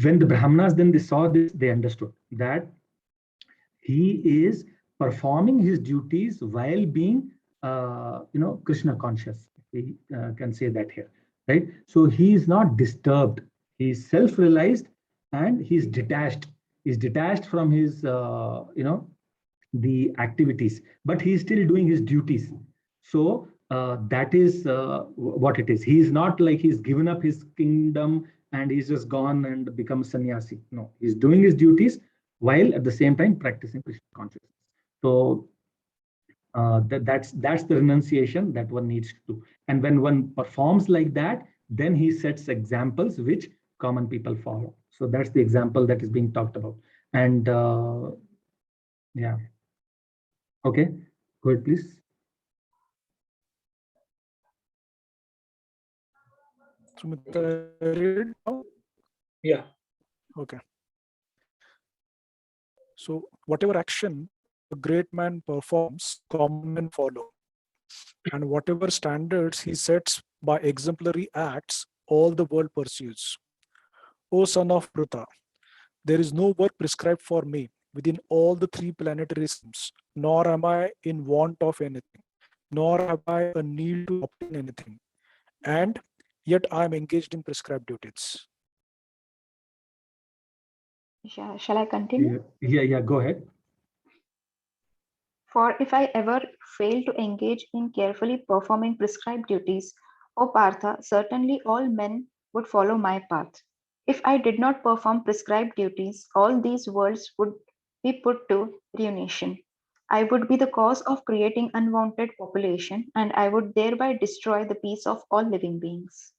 when the Brahmanas then they saw this, they understood that he is performing his duties while being Krishna conscious. We can say that here, right? So he is not disturbed. He is self-realized and he's detached. He's detached from his the activities, but he's still doing his duties. So that is what it is. He's not like he's given up his kingdom and he's just gone and become sannyasi. No, he's doing his duties while at the same time practicing Krishna consciousness. So that's the renunciation that one needs to do. And when one performs like that, then he sets examples which common people follow. So that's the example that is being talked about. And yeah. Okay, go ahead, please. Sumitra, read now? Yeah. Okay. So whatever action a great man performs, common men follow. And whatever standards he sets by exemplary acts, all the world pursues. O son of Pruta, there is no work prescribed for me within all the three planetary systems, nor am I in want of anything, nor have I a need to obtain anything. And yet I am engaged in prescribed duties. Shall I continue? Yeah, go ahead. For if I ever fail to engage in carefully performing prescribed duties, O Partha, certainly all men would follow my path. If I did not perform prescribed duties, all these worlds would be put to ruination. I would be the cause of creating unwanted population, and I would thereby destroy the peace of all living beings.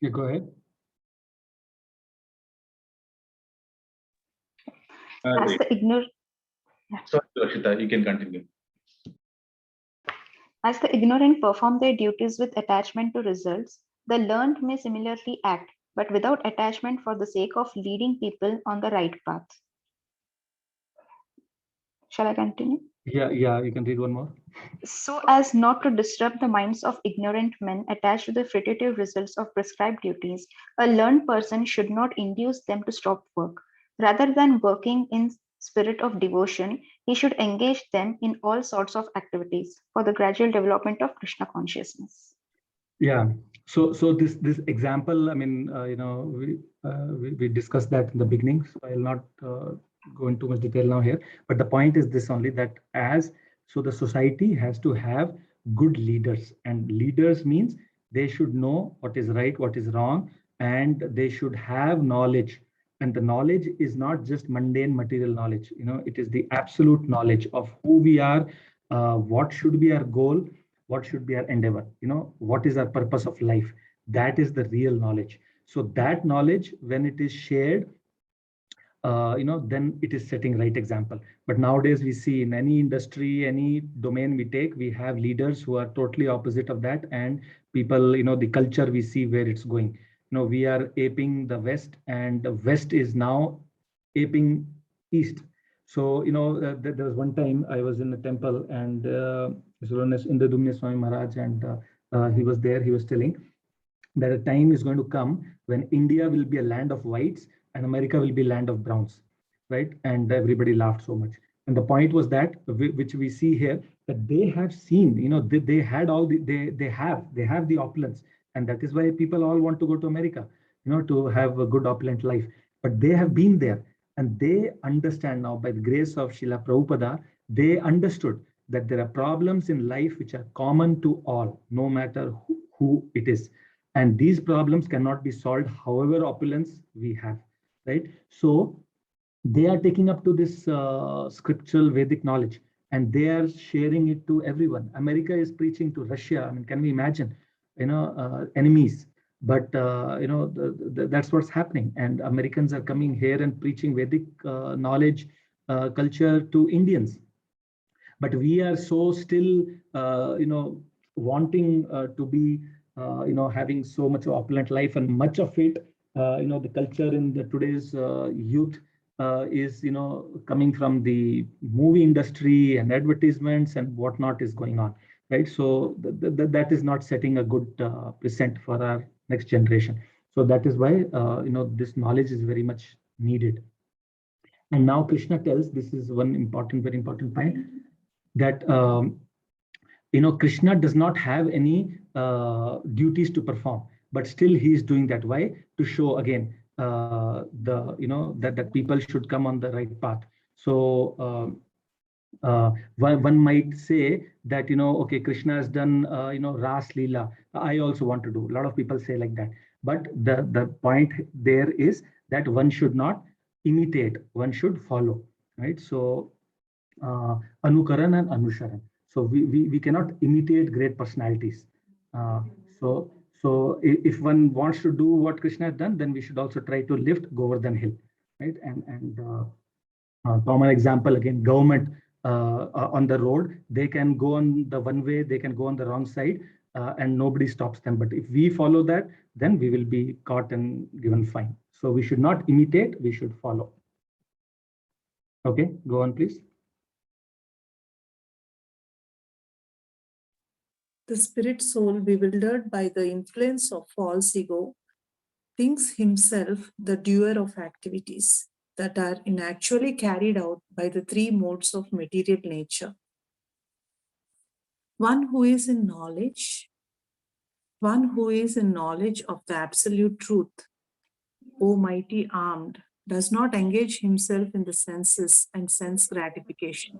Yeah, go ahead. As the ignorant Sorry, Rashita, you can continue. As the ignorant perform their duties with attachment to results, the learned may similarly act, but without attachment for the sake of leading people on the right path. Shall I continue? Yeah, you can read one more. So as not to disturb the minds of ignorant men attached to the fruitive results of prescribed duties, a learned person should not induce them to stop work. Rather than working in spirit of devotion, he should engage them in all sorts of activities for the gradual development of Krishna consciousness. Yeah. So this example, I mean, we discussed that in the beginning, so I'll not go into too much detail now here. But the point is this only, that the society has to have good leaders, and leaders means they should know what is right, what is wrong, and they should have knowledge. And the knowledge is not just mundane material knowledge. It is the absolute knowledge of who we are, what should be our goal, what should be our endeavor, what is our purpose of life. That is the real knowledge. So that knowledge, when it is shared, then it is setting right example. But nowadays we see in any industry, any domain we take, we have leaders who are totally opposite of that, and people, the culture, we see where it's going. We are aping the West, and the West is now aping East. So, there was one time I was in a temple, and His Holiness Indradumna Swami Maharaj, and he was there, he was telling that a time is going to come when India will be a land of whites and America will be land of browns, right? And everybody laughed so much. And the point was that, which we see here, that they have seen, they had all they have the opulence. And that is why people all want to go to America, to have a good opulent life. But they have been there, and they understand now, by the grace of Srila Prabhupada, they understood that there are problems in life which are common to all, no matter who it is. And these problems cannot be solved however opulence we have, right? So they are taking up to this scriptural Vedic knowledge, and they are sharing it to everyone. America is preaching to Russia. I mean, can we imagine, enemies? But, that's what's happening. And Americans are coming here and preaching Vedic knowledge, culture to Indians. But we are so still, wanting to be, having so much opulent life, and much of it, the culture in the today's youth is, coming from the movie industry and advertisements and whatnot is going on, right? So that is not setting a good precedent for our next generation. So that is why, this knowledge is very much needed. And now Krishna tells, this is one important, very important point, that, Krishna does not have any duties to perform, but still he is doing that. Why? To show again that people should come on the right path. So one might say that, okay, Krishna has done, Ras Leela. I also want to do. A lot of people say like that. But the point there is that one should not imitate, one should follow, right? So Anukaran and Anusharan. So we cannot imitate great personalities. So if one wants to do what Krishna has done, then we should also try to lift Govardhan Hill, right? And common example again, government on the road, they can go on the one way, they can go on the wrong side, and nobody stops them. But if we follow that, then we will be caught and given fine. So we should not imitate, we should follow. Okay, go on, please. The spirit soul, bewildered by the influence of false ego, thinks himself the doer of activities that are inactually carried out by the three modes of material nature. One who is in knowledge of the absolute truth, O mighty armed, does not engage himself in the senses and sense gratification,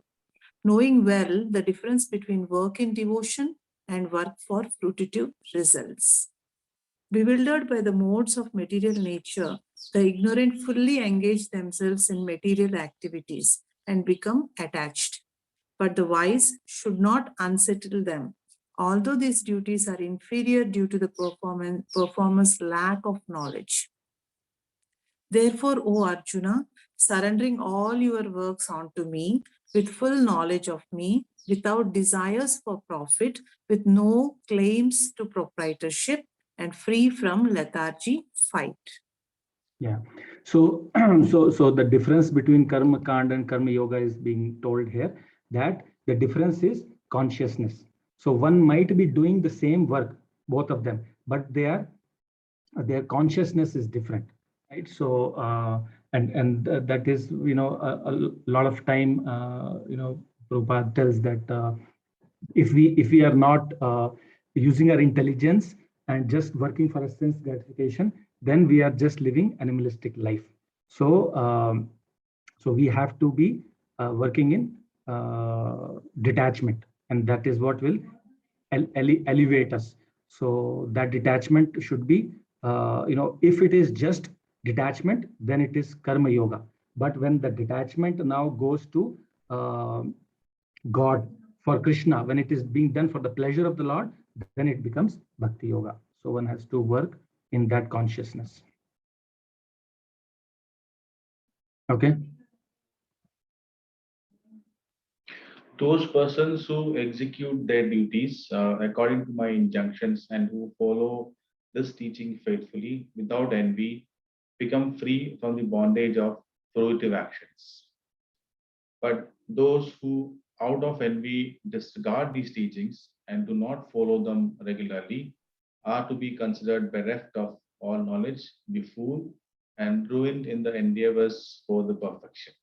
knowing well the difference between work in devotion and work for fruitive results. Bewildered by the modes of material nature, the ignorant fully engage themselves in material activities and become attached. But the wise should not unsettle them, although these duties are inferior due to the performer's lack of knowledge. Therefore, O Arjuna, surrendering all your works onto me, with full knowledge of me, without desires for profit, with no claims to proprietorship, and free from lethargy, fight. Yeah. So, so the difference between Karma Kand and Karma Yoga is being told here, that the difference is consciousness. So one might be doing the same work, both of them, but their consciousness is different, right? So and that is, a lot of time, Prabhupada tells that if we are not using our intelligence and just working for a sense gratification, then we are just living animalistic life. So so we have to be working in detachment, and that is what will elevate us. So that detachment should be, if it is just detachment, then it is Karma Yoga. But when the detachment now goes to God, for Krishna, when it is being done for the pleasure of the Lord, then it becomes Bhakti Yoga. So one has to work in that consciousness. Okay. Those persons who execute their duties according to my injunctions and who follow this teaching faithfully without envy become free from the bondage of fruitive actions. But those who out of envy disregard these teachings and do not follow them regularly are to be considered bereft of all knowledge, befooled, and ruined in the endeavors for the perfection.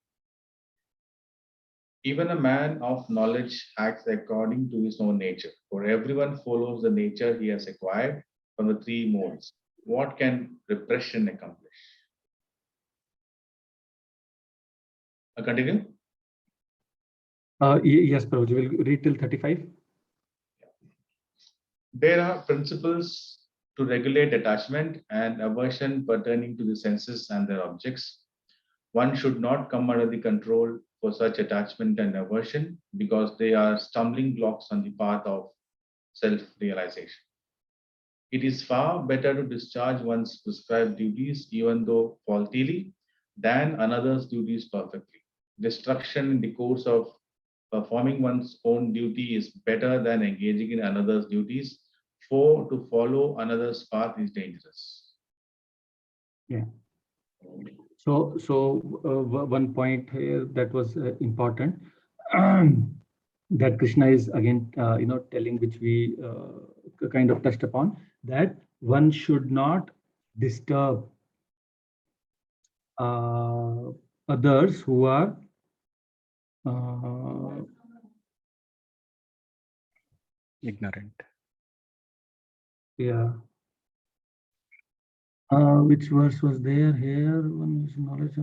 Even a man of knowledge acts according to his own nature, for everyone follows the nature he has acquired from the three modes. What can repression accomplish? Continue. Yes, Prabhuji, we'll read till 35. There are principles to regulate attachment and aversion pertaining to the senses and their objects. One should not come under the control for such attachment and aversion because they are stumbling blocks on the path of self-realization. It is far better to discharge one's prescribed duties, even though faultily, than another's duties perfectly. Destruction in the course of performing one's own duty is better than engaging in another's duties, for to follow another's path is dangerous. Yeah. One point here that was important, that Krishna is again, telling, which we kind of touched upon, that one should not disturb others who are Ignorant. yeah. Which verse was there here? One is knowledge.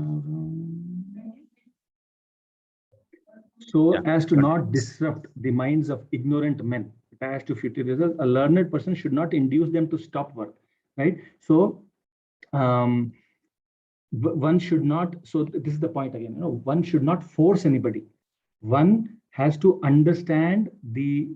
So Yeah, as to got not it. disrupt the minds of ignorant men, as to future results, a learned person should not induce them to stop work, right? So one should not, so this is the point again, one should not force anybody. One has to understand the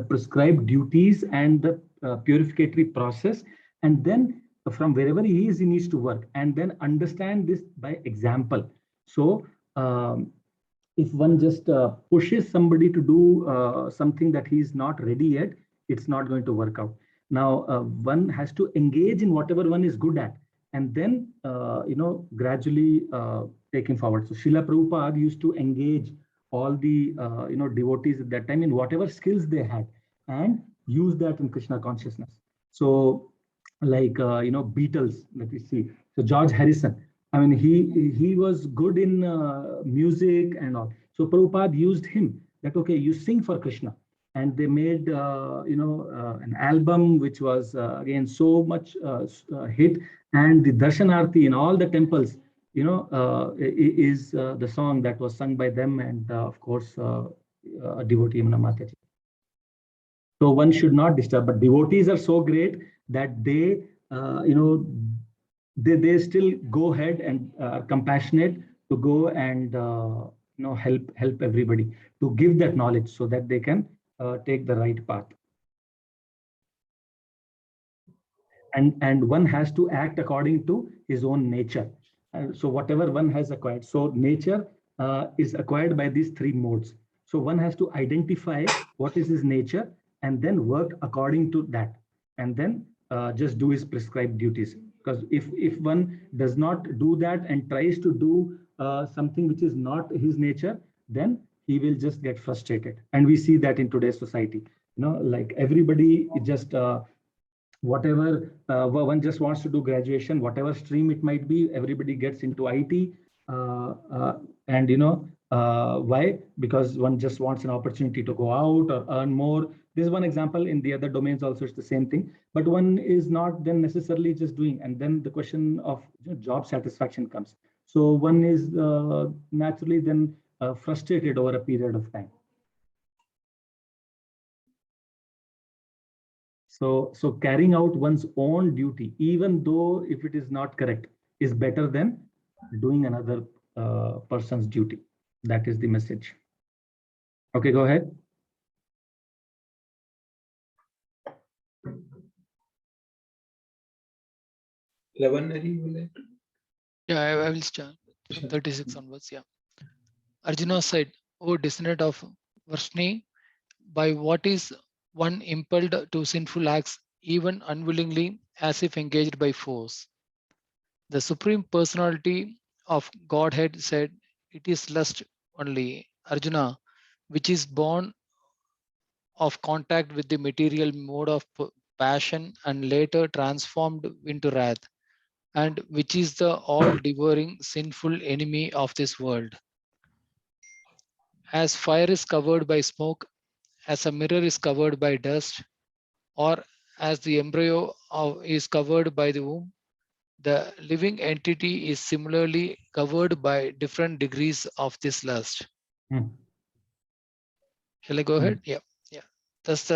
prescribed duties and the purificatory process, and then from wherever he is, he needs to work, and then understand this by example. So if one just pushes somebody to do something that he's not ready yet, it's not going to work out. Now, one has to engage in whatever one is good at, and then, gradually taking forward. So Srila Prabhupada used to engage all the, devotees at that time in whatever skills they had, and use that in Krishna consciousness. So like, Beatles, let me see. So George Harrison, I mean, he was good in music and all. So Prabhupada used him that, okay, you sing for Krishna. And they made, an album which was, again, so much hit. And the Darshanarti in all the temples, is the song that was sung by them. And of course, a devotee, Yamuna Mataji. So one should not disturb, but devotees are so great that they, they still go ahead and are compassionate to go and help everybody, to give that knowledge so that they can take the right path. And one has to act according to his own nature. So whatever one has acquired, so nature is acquired by these three modes. So one has to identify what is his nature and then work according to that, and then just do his prescribed duties. Because if one does not do that and tries to do something which is not his nature, then he will just get frustrated. And we see that in today's society, like everybody just whatever one just wants to do graduation, whatever stream it might be, everybody gets into IT, and why? Because one just wants an opportunity to go out or earn more. This is one example. In the other domains also it's the same thing, but one is not then necessarily just doing, and then the question of job satisfaction comes. So one is naturally then frustrated over a period of time. So carrying out one's own duty, even though if it is not correct, is better than doing another person's duty. That is the message. Okay, go ahead. Yeah, I will start from 36 onwards. Yeah. Arjuna said, "O descendant of Vrishni, by what is one impelled to sinful acts, even unwillingly, as if engaged by force?" The Supreme Personality of Godhead said, "It is lust only, Arjuna, which is born of contact with the material mode of passion and later transformed into wrath, and which is the all-devouring sinful enemy of this world. As fire is covered by smoke, as a mirror is covered by dust, or as the embryo is covered by the womb, the living entity is similarly covered by different degrees of this lust." Shall I go ahead? Yeah. Thus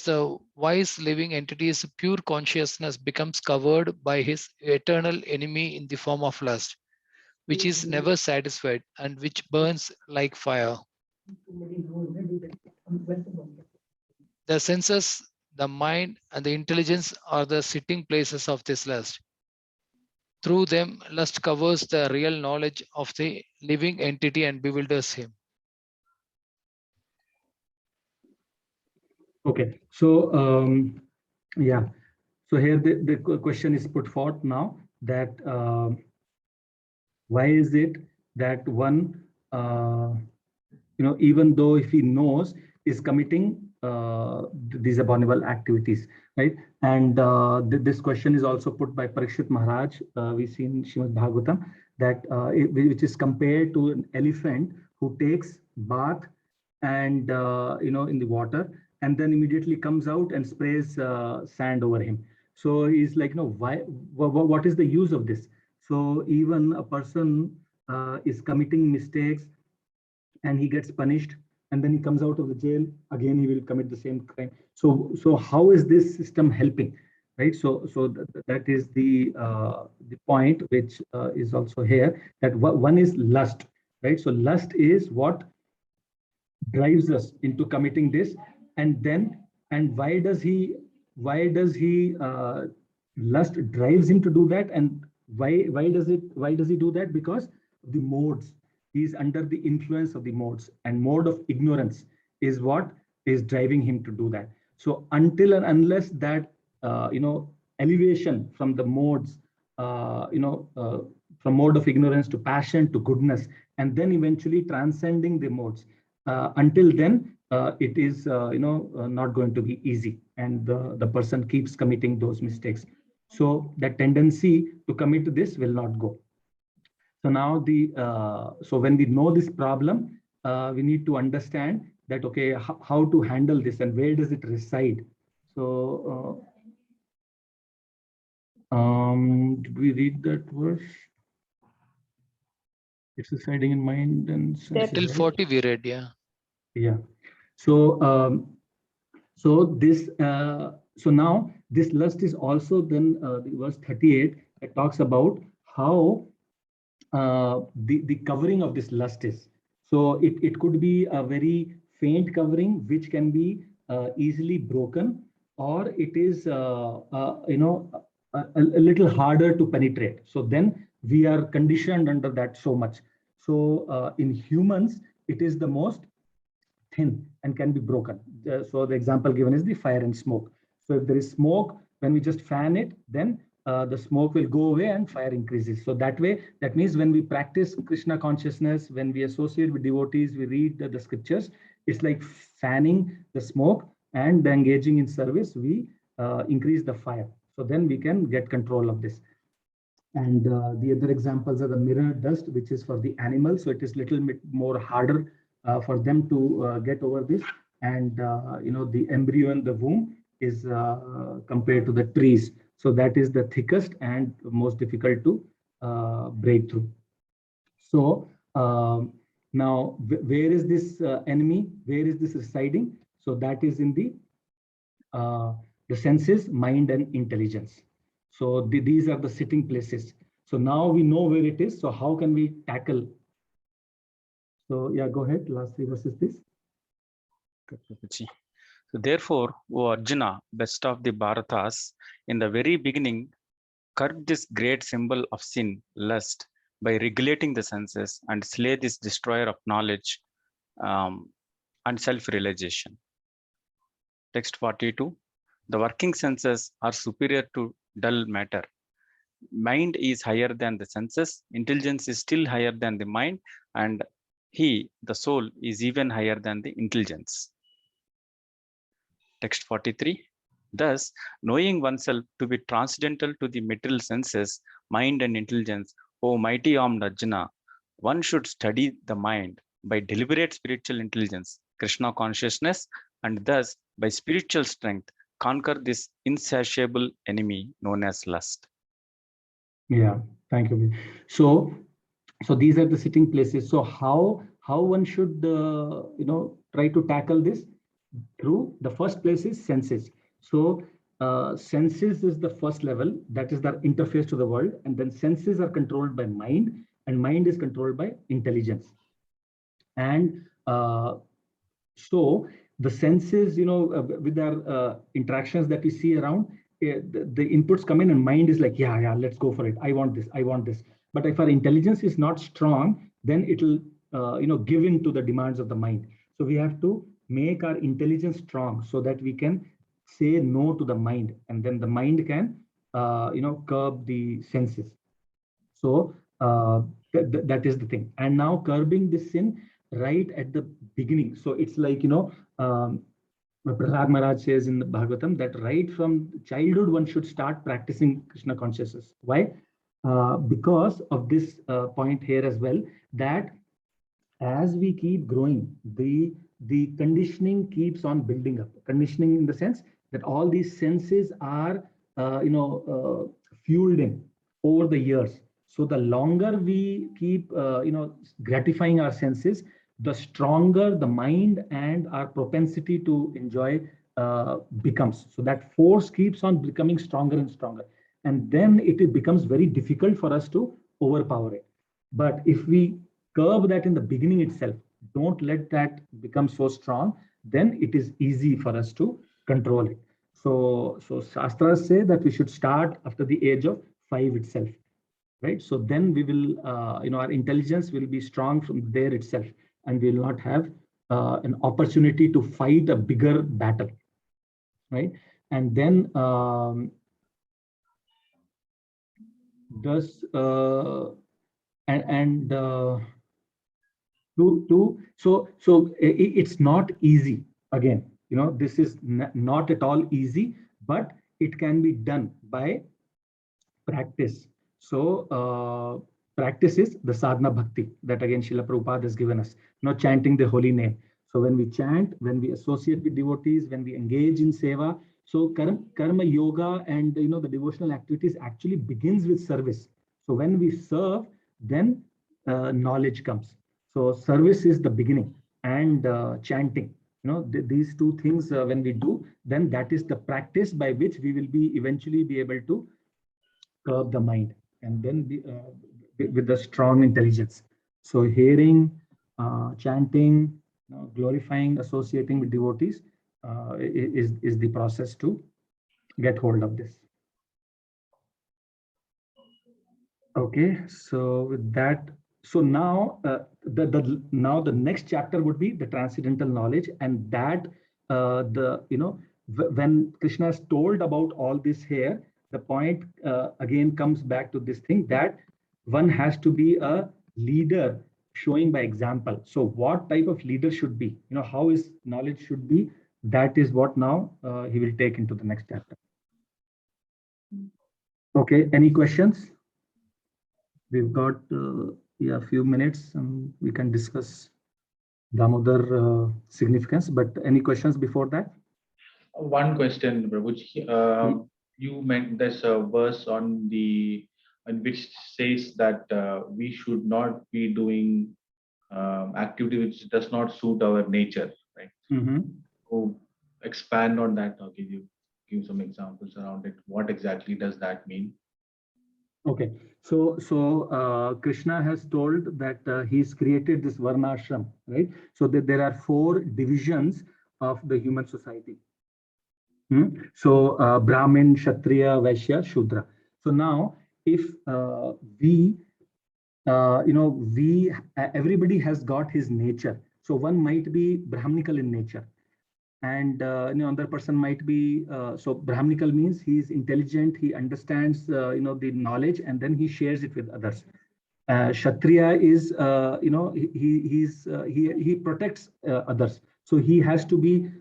the wise living entity's pure consciousness becomes covered by his eternal enemy in the form of lust, which is never satisfied and which burns like fire. The senses, the mind, and the intelligence are the sitting places of this lust. Through them, lust covers the real knowledge of the living entity and bewilders him. Okay, so yeah, So here the question is put forth now that why is it that one, even though if he knows, is committing these abominable activities, right? And this question is also put by Parikshit Maharaj. We see in Srimad Bhagavatam that which is compared to an elephant who takes bath and in the water, and then immediately comes out and sprays sand over him. So he's like, why? What is the use of this? So even a person is committing mistakes and he gets punished, and then he comes out of the jail, again he will commit the same crime. So how is this system helping, right? So that is the point which is also here, that one is lust, right? So lust is what drives us into committing this, and why does he lust drives him to do that, and why does he do that? Because the modes, he's under the influence of the modes, and mode of ignorance is what is driving him to do that. So until and unless that elevation from the modes, from mode of ignorance to passion to goodness, and then eventually transcending the modes, until then it is not going to be easy, and the person keeps committing those mistakes. So that tendency to commit this will not go. So now so when we know this problem, we need to understand that, okay, how to handle this and where does it reside. So did we read that verse? It's residing in mind and senses, Till right? 40 we read, yeah. Yeah. So so now this lust is also then the verse 38 that talks about how the covering of this lust is. So it could be a very faint covering which can be easily broken, or it is a little harder to penetrate. So then we are conditioned under that so much. So in humans, it is the most thin and can be broken. So the example given is the fire and smoke. So if there is smoke, when we just fan it, then the smoke will go away and fire increases. So that way, that means when we practice Krishna consciousness, when we associate with devotees, we read the scriptures, it's like fanning the smoke, and engaging in service, we increase the fire. So then we can get control of this. And the other examples are the mirror dust, which is for the animals. So it is little bit more harder for them to get over this. And the embryo in the womb is compared to the trees. So that is the thickest and most difficult to break through. So now, where is this enemy? Where is this residing? So that is in the senses, mind, and intelligence. So these are the sitting places. So now we know where it is. So how can we tackle? So yeah, go ahead. Last three verses, please. So therefore, O Arjuna, best of the Bharatas, in the very beginning, curb this great symbol of sin, lust, by regulating the senses, and slay this destroyer of knowledge and self-realization. Text 42. The working senses are superior to dull matter. Mind is higher than the senses. Intelligence is still higher than the mind, and he, the soul, is even higher than the intelligence. Text 43. Thus, knowing oneself to be transcendental to the material senses, mind, and intelligence, O mighty armed Arjuna, one should study the mind by deliberate spiritual intelligence, Krishna consciousness, and thus, by spiritual strength, conquer this insatiable enemy known as lust. Yeah, thank you. So these are the sitting places. So how one should try to tackle this? Through the first place is senses. So senses is the first level, that is the interface to the world, and then senses are controlled by mind, and mind is controlled by intelligence. And so the senses, with our interactions that we see around, the inputs come in and mind is like, yeah, let's go for it. I want this. But if our intelligence is not strong, then it'll, give in to the demands of the mind. So we have to make our intelligence strong so that we can say no to the mind, and then the mind can, curb the senses. So that is the thing. And now curbing this sin right at the beginning. So it's like, Prahlad Maharaj says in the Bhagavatam that right from childhood, one should start practicing Krishna consciousness. Why? Because of this point here as well, that as we keep growing, the conditioning keeps on building up. Conditioning in the sense that all these senses are, fueled in over the years. So the longer we keep, gratifying our senses, the stronger the mind and our propensity to enjoy becomes. So that force keeps on becoming stronger and stronger. And then it becomes very difficult for us to overpower it. But if we curb that in the beginning itself, don't let that become so strong, then it is easy for us to control it. So Shastras say that we should start after the age of 5 itself, right? So then we will, our intelligence will be strong from there itself, and we will not have an opportunity to fight a bigger battle, right? And then it's not easy. Again, this is not at all easy, but it can be done by practice. So practice is the sadhana bhakti that again Srila Prabhupada has given us, chanting the holy name. So when we chant, when we associate with devotees, when we engage in seva, so karma yoga and the devotional activities actually begins with service. So when we serve, then knowledge comes. So service is the beginning, and chanting. These two things when we do, then that is the practice by which we will eventually be able to curb the mind, and then with the strong intelligence. So hearing, chanting, glorifying, associating with devotees is the process to get hold of this. Okay, so with that, so now the next chapter would be the transcendental knowledge, and that when Krishna is told about all this here, the point again comes back to this thing that one has to be a leader showing by example. So what type of leader should be, how his knowledge should be, that is what now he will take into the next chapter. Okay, any questions? We've got a few minutes and we can discuss Damodar significance, but any questions before that? One question, Prabhuji. You meant there's a verse in which says that we should not be doing activity which does not suit our nature, right? Mm-hmm. So expand on that, or give some examples around it. What exactly does that mean? Okay, so Krishna has told that he's created this Varnashram, right? So that there are 4 divisions of the human society. So Brahmin, Kshatriya, Vaishya, Shudra. So now if everybody has got his nature. So one might be Brahminical in nature, and another person might be so Brahminical means he's intelligent, he understands the knowledge, and then he shares it with others. Kshatriya is he protects others, so he has to be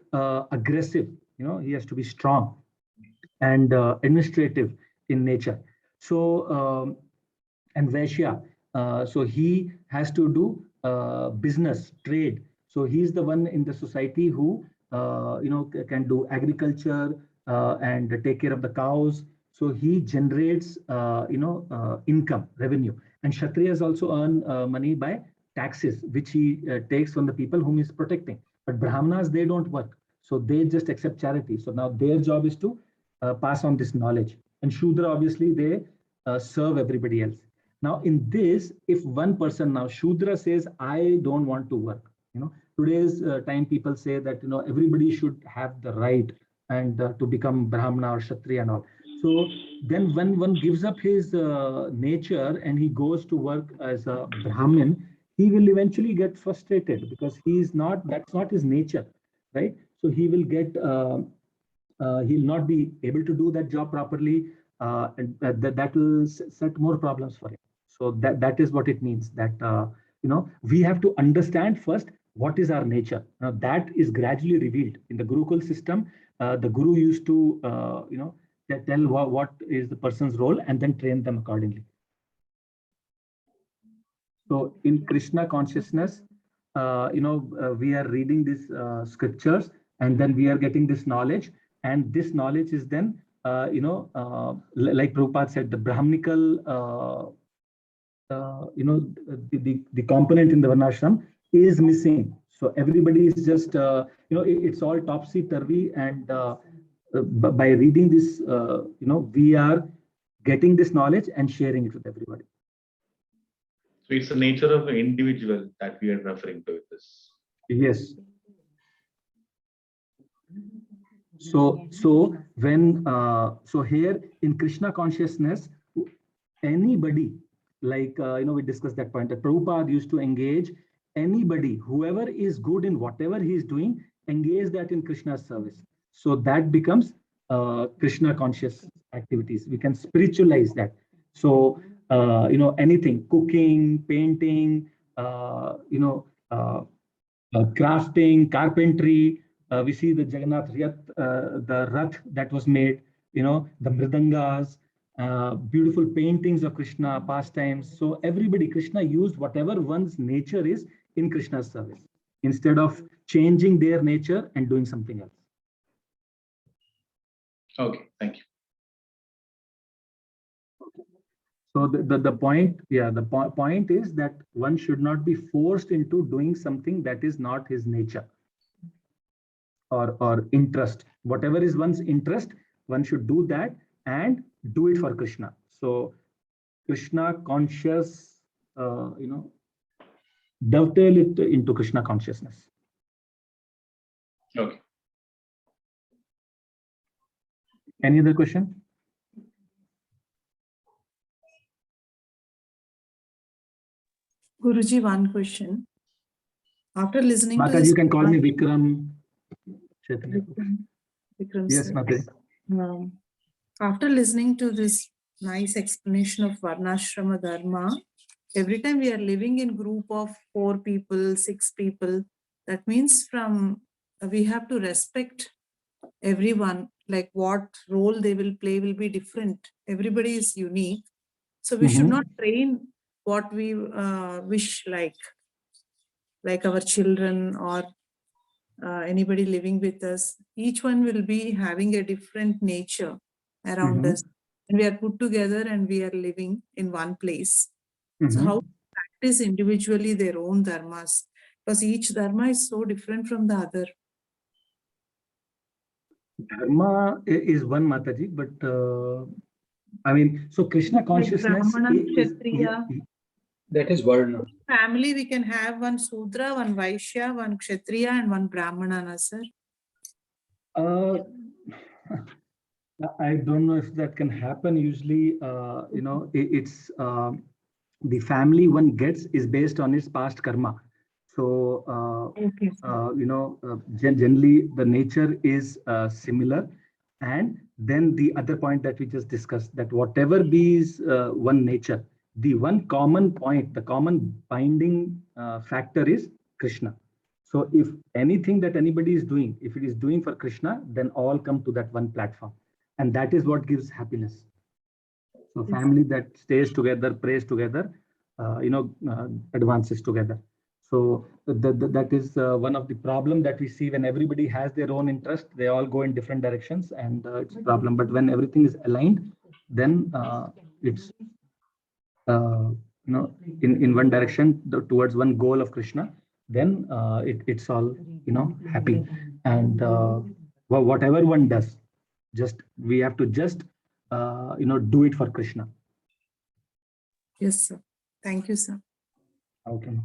aggressive, he has to be strong and administrative in nature. So and Vaishya, so he has to do business, trade. So he's the one in the society who can do agriculture and take care of the cows. So he generates income, revenue. And Kshatriyas also earn money by taxes, which he takes from the people whom he's protecting. But Brahmanas, they don't work, so they just accept charity. So now their job is to pass on this knowledge. And Shudra, obviously, they serve everybody else. Now in this, if one person now Shudra says, I don't want to work, today's time people say that everybody should have the right and to become Brahmana or Kshatriya and all. So then when one gives up his nature and he goes to work as a Brahmin, he will eventually get frustrated because that's not his nature, right? So he will get he'll not be able to do that job properly, and that will set more problems for him. So that is what it means, that we have to understand first what is our nature. Now that is gradually revealed in the Gurukul system. The guru used to tell what is the person's role and then train them accordingly. So in Krishna consciousness, we are reading these scriptures, and then we are getting this knowledge, and this knowledge is then, like Prabhupada said, the Brahminical, the component in the Varnashram is missing. So everybody is just, it's all topsy-turvy, and by reading this, we are getting this knowledge and sharing it with everybody. So it's the nature of an individual that we are referring to with this. Yes. So when so here in Krishna consciousness, anybody, like we discussed that point, that Prabhupada used to engage anybody, whoever is good in whatever he is doing, engage that in Krishna's service. So that becomes Krishna conscious activities. We can spiritualize that. So anything, cooking, painting, crafting, carpentry. We see the Jagannath the Rath that was made, the Mridangas, beautiful paintings of Krishna, pastimes. So everybody, Krishna used whatever one's nature is in Krishna's service, instead of changing their nature and doing something else. Okay, thank you. So the point, the point is that one should not be forced into doing something that is not his nature or interest. Whatever is one's interest, one should do that and do it for Krishna. So Krishna conscious, dovetail it into Krishna consciousness. Okay. Any other question? Guruji, one question. After listening Mataji, to this, you can call me Vikram. Vikram Yes, sir. Mataji. After listening to this nice explanation of Varnashrama Dharma, every time we are living in group of 4 people, 6 people, that means we have to respect everyone, like what role they will play will be different. Everybody is unique. So we should not train what we wish, like our children or anybody living with us. Each one will be having a different nature around us. And we are put together and we are living in one place. So how to practice individually their own dharmas? Because each dharma is so different from the other. Dharma is one, Mataji, but so Krishna consciousness that is Varna. Family, we can have one Sudra, one Vaishya, one Kshatriya, and one Brahmana, sir. I don't know if that can happen. Usually, it's the family one gets is based on its past karma. So, generally the nature is similar. And then the other point that we just discussed, that whatever be is one nature, the one common point, the common binding factor is Krishna. So if anything that anybody is doing, if it is doing for Krishna, then all come to that one platform. And that is what gives happiness. So family that stays together, prays together, advances together. So that is one of the problem that we see when everybody has their own interest. They all go in different directions, and it's a problem. But when everything is aligned, then it's in one direction towards one goal of Krishna. Then it's all happy. And whatever one does, we have to just do it for Krishna. Yes, sir. Thank you, sir. Okay.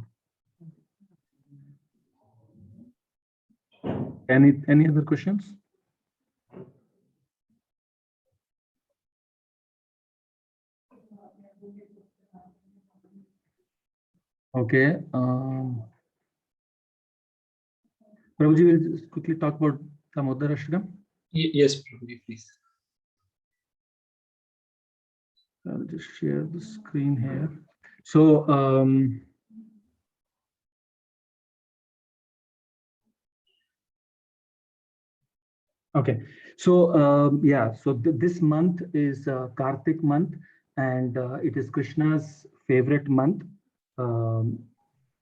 Any other questions? Okay. Prabhuji will just quickly talk about Damodara Ashtakam. Yes, Prabhuji, please. I'll just share the screen here. So, okay. So, yeah, so this month is Kartik month, and it is Krishna's favorite month.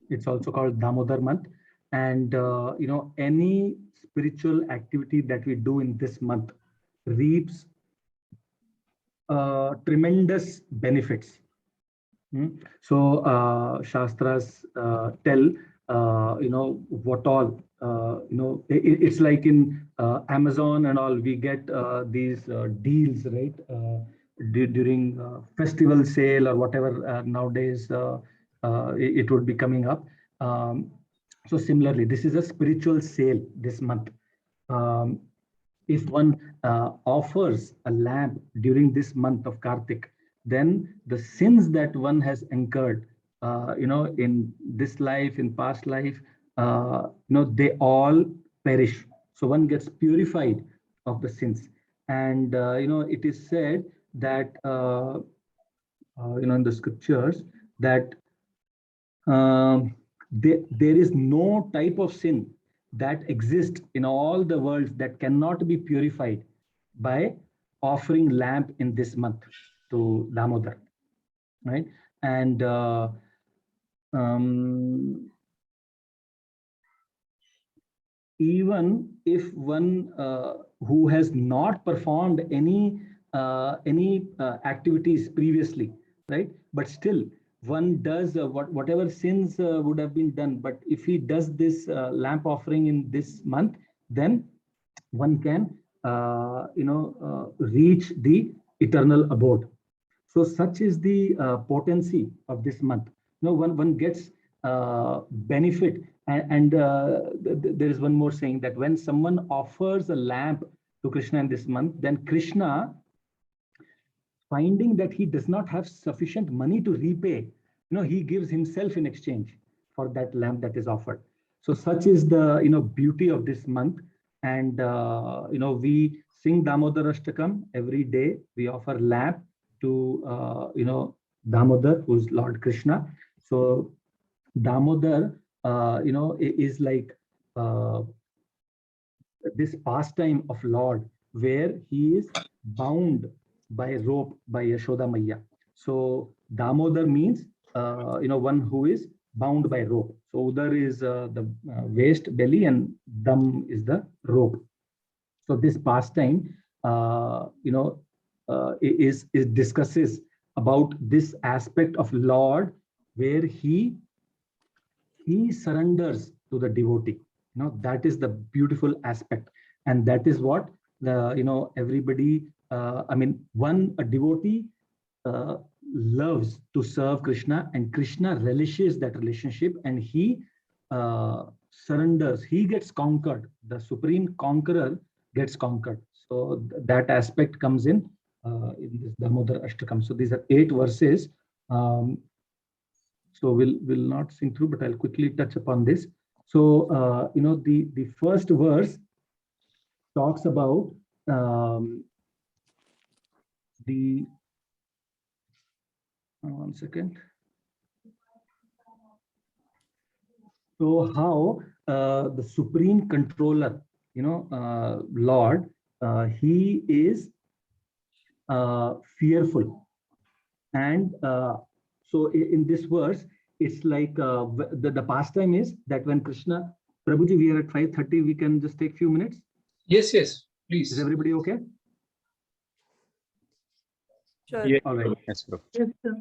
It's also called Damodar month. And, you know, any spiritual activity that we do in this month reaps tremendous benefits. So Shastras tell, you know, what all, you know, it's like in Amazon and all, we get these deals, right? During festival sale or whatever nowadays it would be coming up. So similarly, this is a spiritual sale this month. If one offers a lamp during this month of Kartik, then the sins that one has incurred, you know, in this life, in past life, you know, they all perish. So one gets purified of the sins. And, you know, it is said that, you know, in the scriptures that there is no type of sin that exists in all the worlds that cannot be purified by offering lamp in this month to Damodar, right? And even if one who has not performed any activities previously, right? But still, one does whatever sins would have been done. But if he does this lamp offering in this month, then one can, you know, reach the eternal abode. So such is the potency of this month. You know, one gets benefit. And there is one more saying that when someone offers a lamp to Krishna in this month, then Krishna, finding that he does not have sufficient money to repay, you know, he gives himself in exchange for that lamp that is offered. So such is the, you know, beauty of this month. And, you know, we sing Damodar Ashtakam every day. We offer lamp to, you know, Damodar, who's Lord Krishna. So Damodar, you know, is like this pastime of Lord where he is bound by rope by Yashoda Maiya. So Damodar means, you know, one who is bound by rope. So Udar is the waist, belly, and Dam is the rope. So this pastime, you know, is discusses about this aspect of Lord where he surrenders to the devotee. You know, that is the beautiful aspect, and that is what the, you know, everybody. I mean, a devotee loves to serve Krishna, and Krishna relishes that relationship, and he surrenders. He gets conquered. The supreme conqueror gets conquered. So that aspect comes in this Damodar Ashtakam. So these are 8 verses. So we'll not sing through, but I'll quickly touch upon this. So you know, the first verse talks about the one second. So how the supreme controller, you know, Lord, he is fearful. And so in this verse, it's like the pastime is that when Krishna, Prabhuji, we are at 5:30, we can just take few minutes. Yes, yes, please. Is everybody okay? Sure. Yeah. All right. Yes, Prabhu. Yes, sir.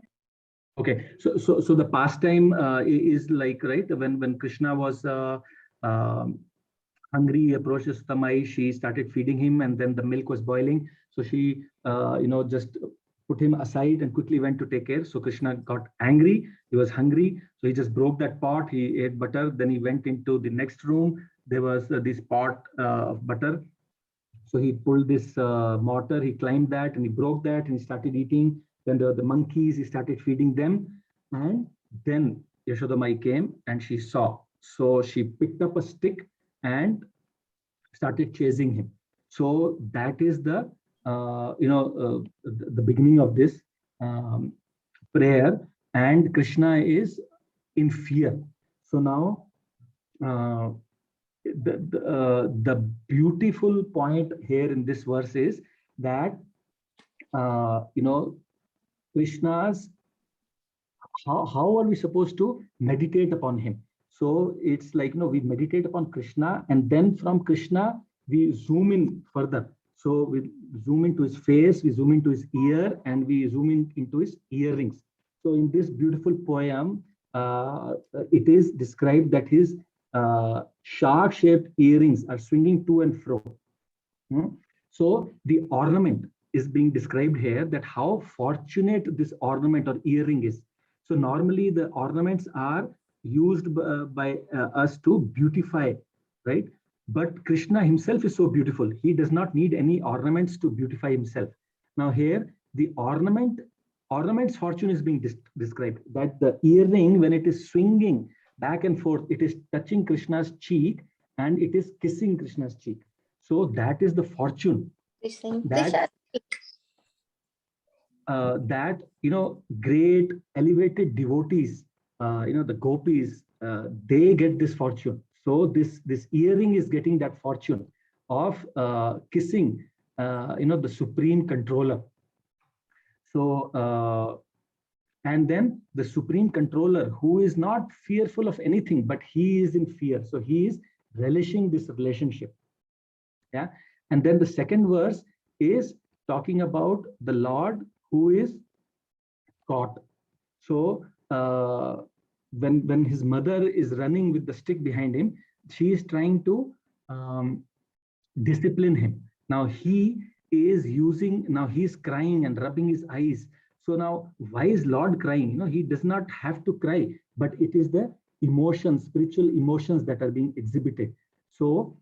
Okay, so the pastime is like, right, when Krishna was hungry, he approached Sutamai, she started feeding him, and then the milk was boiling. So she, you know, just put him aside and quickly went to take care. So Krishna got angry, he was hungry, so he just broke that pot, he ate butter, then he went into the next room. There was this pot of butter. So he pulled this mortar, he climbed that and he broke that and he started eating. Then the monkeys, he started feeding them. And then Yashoda Mai came and she saw. So she picked up a stick and started chasing him. So that is the the beginning of this prayer, and Krishna is in fear. So now the beautiful point here in this verse is that Krishna's, how are we supposed to meditate upon him? So it's like, we meditate upon Krishna, and then from Krishna we zoom in further. So we zoom into his face, we zoom into his ear, and we zoom in into his earrings. So in this beautiful poem, it is described that his shark-shaped earrings are swinging to and fro. So the ornament is being described here, that how fortunate this ornament or earring is. So normally the ornaments are used by us to beautify, right? But Krishna himself is so beautiful. He does not need any ornaments to beautify himself. Now here, the ornament's fortune is being described, that the earring, when it is swinging back and forth, it is touching Krishna's cheek and it is kissing Krishna's cheek. So that is the fortune that great elevated devotees, the gopis, they get this fortune. So this earring is getting that fortune of kissing the supreme controller. So and then the supreme controller, who is not fearful of anything, but he is in fear, so he is relishing this relationship. Yeah. And then the second verse is talking about the Lord who is caught. So when his mother is running with the stick behind him, she is trying to discipline him. Now he is he's crying and rubbing his eyes. So now, why is Lord crying? He does not have to cry, but it is the emotions, spiritual emotions that are being exhibited. So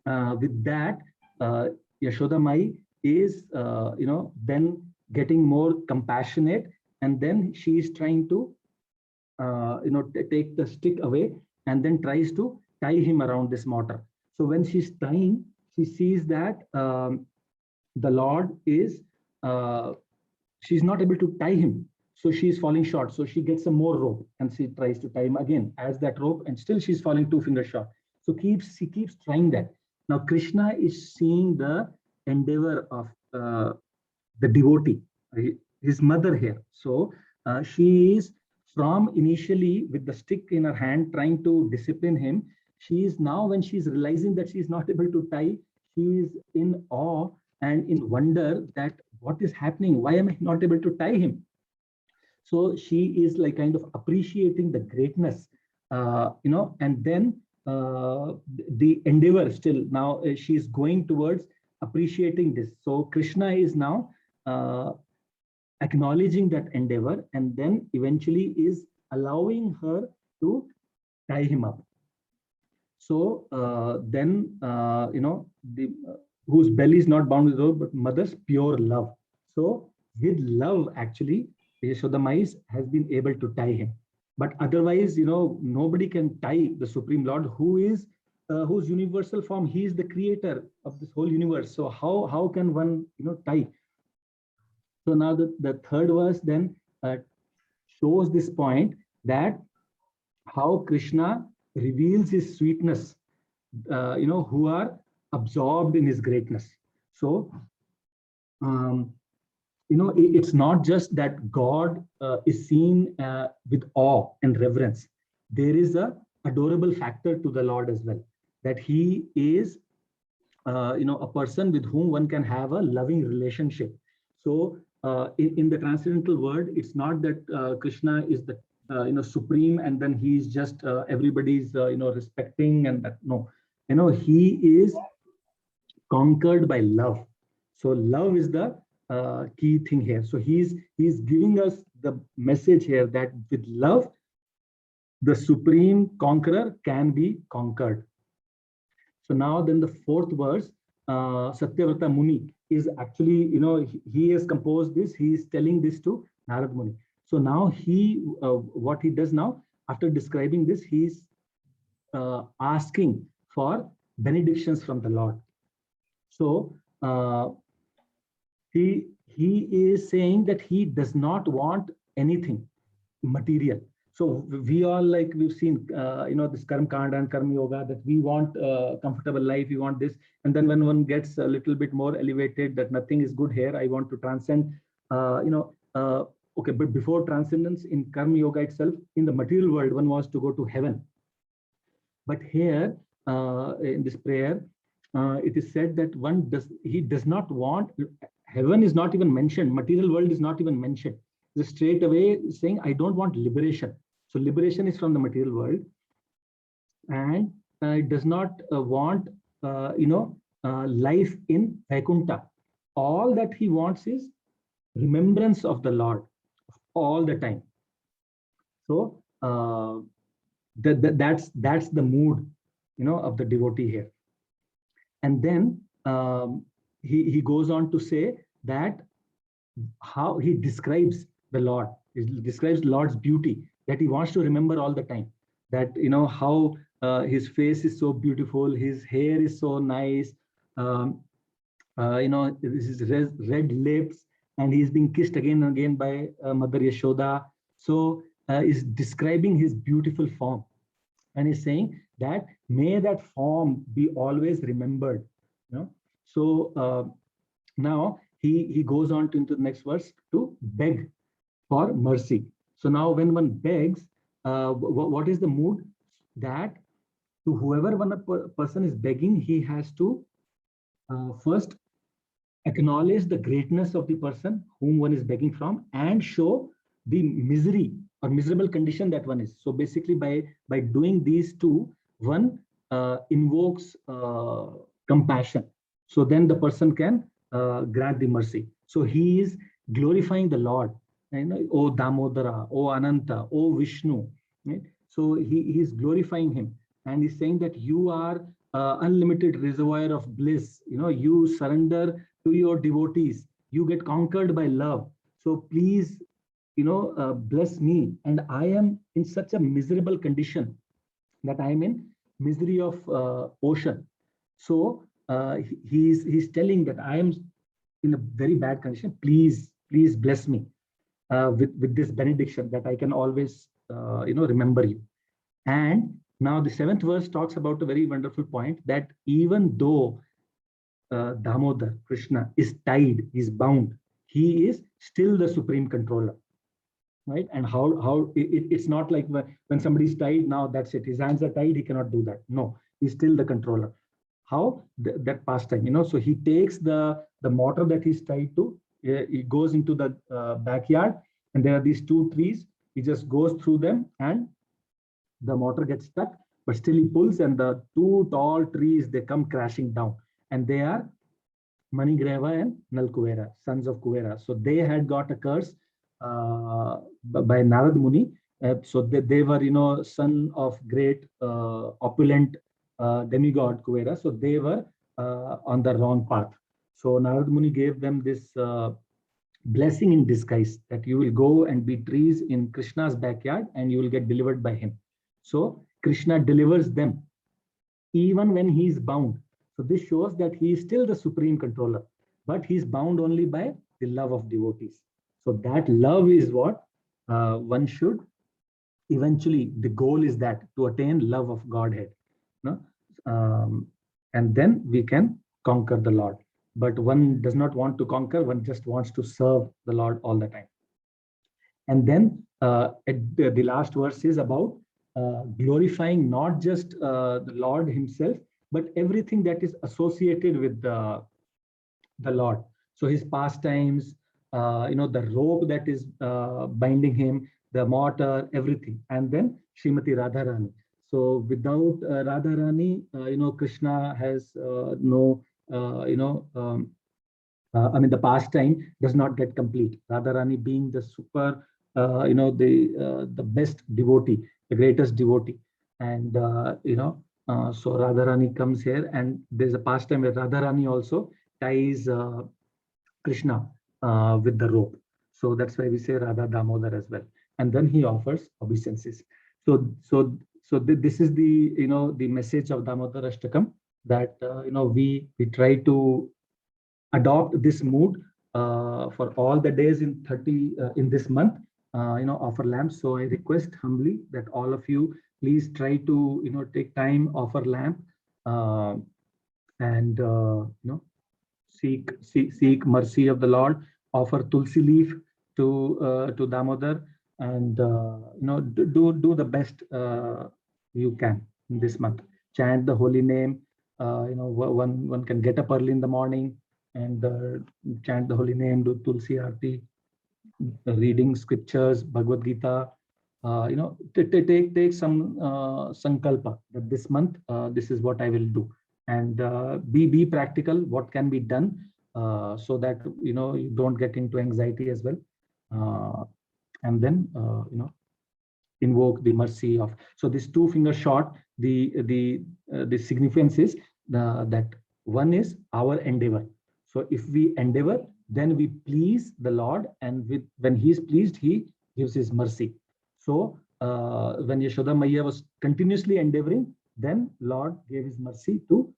with that, Yashoda Mai is, then getting more compassionate, and then she is trying to, take the stick away, and then tries to tie him around this mortar. So when she's tying, she sees that the Lord is, she's not able to tie him. So she's falling short. So she gets some more rope and she tries to tie him again, adds that rope, and still she's falling 2 fingers short. So she keeps trying that. Now Krishna is seeing the endeavor of the devotee, his mother here. So she is, from initially with the stick in her hand trying to discipline him, she is now, when she's realizing that she's not able to tie, she is in awe and in wonder that what is happening? Why am I not able to tie him? So she is like kind of appreciating the greatness, and then the endeavor still, now she is going towards appreciating this. So Krishna is now acknowledging that endeavor, and then eventually is allowing her to tie him up. So then, whose belly is not bound with rope, but mother's pure love. So with love, actually, Yashoda Mai has been able to tie him. But otherwise, nobody can tie the Supreme Lord, who is whose universal form. He is the creator of this whole universe. So how can one tie? So now the third verse then shows this point, that how Krishna reveals his sweetness, who are absorbed in his greatness. So it's not just that God is seen with awe and reverence. There is a adorable factor to the Lord as well, that he is a person with whom one can have a loving relationship. So in the transcendental world, it's not that Krishna is the supreme, and then he's just everybody's respecting, and that, no, he is conquered by love. So love is the key thing here. So he's giving us the message here that with love, the supreme conqueror can be conquered. So now then the fourth verse, Satyavrata Muni is actually, he has composed this. He is telling this to Narad Muni. So now what he does now, after describing this, he's asking for benedictions from the Lord. So he is saying that he does not want anything material. So we all, like we've seen, this Karma Kanda and Karma Yoga, that we want a comfortable life, we want this. And then when one gets a little bit more elevated, that nothing is good here, I want to transcend, okay, but before transcendence in Karma Yoga itself, in the material world, one wants to go to heaven. But here in this prayer, it is said that he does not want, heaven is not even mentioned, material world is not even mentioned. Just straight away saying, I don't want liberation. So liberation is from the material world, and it does not want, life in Vaikuntha. All that he wants is remembrance of the Lord all the time. So that's the mood, of the devotee here. And then he goes on to say that how he describes the Lord. He describes Lord's beauty, that he wants to remember all the time. That, how his face is so beautiful, his hair is so nice, his red lips, and he's being kissed again and again by Mother Yashoda. So is describing his beautiful form. And he's saying that may that form be always remembered. So now he goes on into the next verse to beg for mercy. So now when one begs, what is the mood? That to whoever person is begging, he has to first acknowledge the greatness of the person whom one is begging from, and show the misery or miserable condition that one is. So basically by doing these two, one invokes compassion. So then the person can grant the mercy. So he is glorifying the Lord. O Damodara, O Ananta, O Vishnu. Right? So he is glorifying him, and he's saying that you are unlimited reservoir of bliss. You surrender to your devotees. You get conquered by love. So please, bless me. And I am in such a miserable condition that I am in misery of ocean. So he's telling that I am in a very bad condition. Please bless me with this benediction, that I can always, remember you. And now the 7th verse talks about a very wonderful point, that even though Damodar, Krishna, is tied, he's bound, he is still the supreme controller. Right? And how it's not like when somebody's tied, now that's it. His hands are tied, he cannot do that. No, he's still the controller. How? That pastime, so he takes the mortar that he's tied to, he goes into the backyard, and there are these 2 trees. He just goes through them, and the mortar gets stuck, but still he pulls, and the 2 tall trees, they come crashing down. And they are Manigreva and Nalkuvera, sons of Kuvera. So they had got a curse by Narad Muni. So they were, son of great opulent demigod Kuvera. So they were on the wrong path. So Narad Muni gave them this blessing in disguise, that you will go and be trees in Krishna's backyard and you will get delivered by him. So Krishna delivers them even when he is bound. So this shows that he is still the supreme controller, but he is bound only by the love of devotees. So that love is what one should eventually, the goal is that to attain love of Godhead. And then we can conquer the Lord. But one does not want to conquer, one just wants to serve the Lord all the time. And then the last verse is about glorifying not just the Lord himself, but everything that is associated with the Lord. So his pastimes, the rope that is binding him, the mortar, everything. And then Srimati Radharani. So without Radharani, Krishna has no, the pastime does not get complete. Radharani being the super, the best devotee, the greatest devotee. And, so Radharani comes here, and there's a pastime where Radharani also ties Krishna with the rope. So that's why we say Radha Damodar as well. And then he offers obeisances. So this is the, the message of Damodar Ashtakam, that we try to adopt this mood for all the days in this month, offer lamps. So I request humbly that all of you please try to take time, offer lamp, and seek mercy of the Lord, offer tulsi leaf to Damodar, and do the best you can in this month. Chant the holy name. One can get up early in the morning and chant the holy name, do tulsi aarti, reading scriptures, Bhagavad Gita. Take some sankalpa that this month this is what I will do, and be practical. What can be done so that you don't get into anxiety as well, and then invoke the mercy of. So this 2-finger shot, the significance is that one is our endeavor. So if we endeavor, then we please the Lord, and when he is pleased, he gives his mercy. So when Yashoda Maiya was continuously endeavoring, then Lord gave his mercy to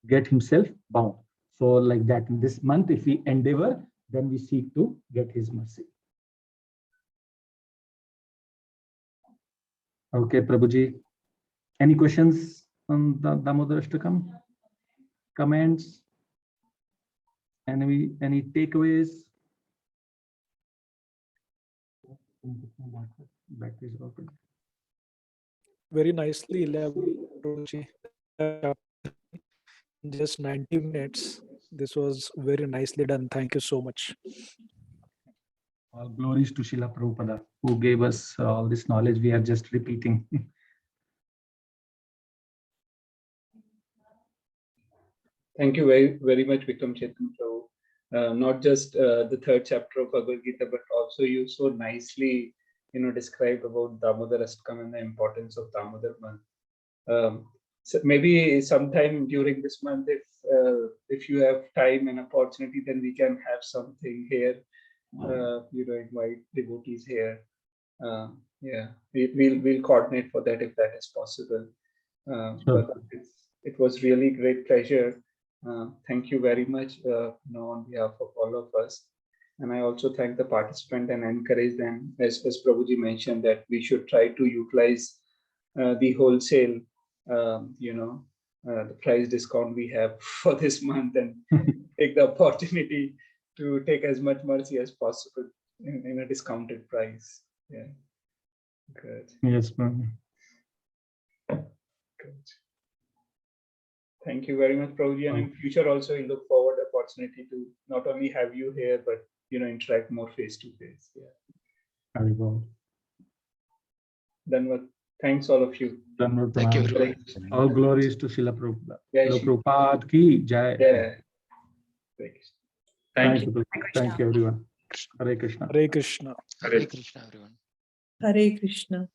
get himself bound. So like that, in this month, if we endeavor, then we seek to get his mercy. Okay, Prabhuji. Any questions on the Damodar Ashtakam? Comments? Any takeaways? Battery is open. Very nicely elaborated. Just 90 minutes. This was very nicely done. Thank you so much. All glories to Srila Prabhupada, who gave us all this knowledge we are just repeating. Thank you very, very much, Vikram Chetan Prabhu. Not just the 3rd chapter of Bhagavad Gita, but also you so nicely, described about Damodar Ashtakam and the importance of Damodar month. So maybe sometime during this month, if you have time and opportunity, then we can have something here. Invite devotees here. Yeah, we'll coordinate for that if that is possible. But it was really great pleasure. Thank you very much on behalf of all of us. And I also thank the participant and encourage them, as Prabhuji mentioned, that we should try to utilize the wholesale, the price discount we have for this month, and take the opportunity to take as much mercy as possible in a discounted price. Yeah. Good. Yes, ma'am. Good. Thank you very much, Prabhuji. And in future also, we look forward to opportunity to not only have you here, but interact more face to face. Yeah. Very well. Then thanks all of you. Thank you, everyone. All glories to Srila Prabhupada. Jai Srila Shri. Prabhupada ki jai. Yeah. Thank you. Thank you, everyone. Hare Krishna. Hare Krishna. Hare Krishna, everyone. Hare Krishna.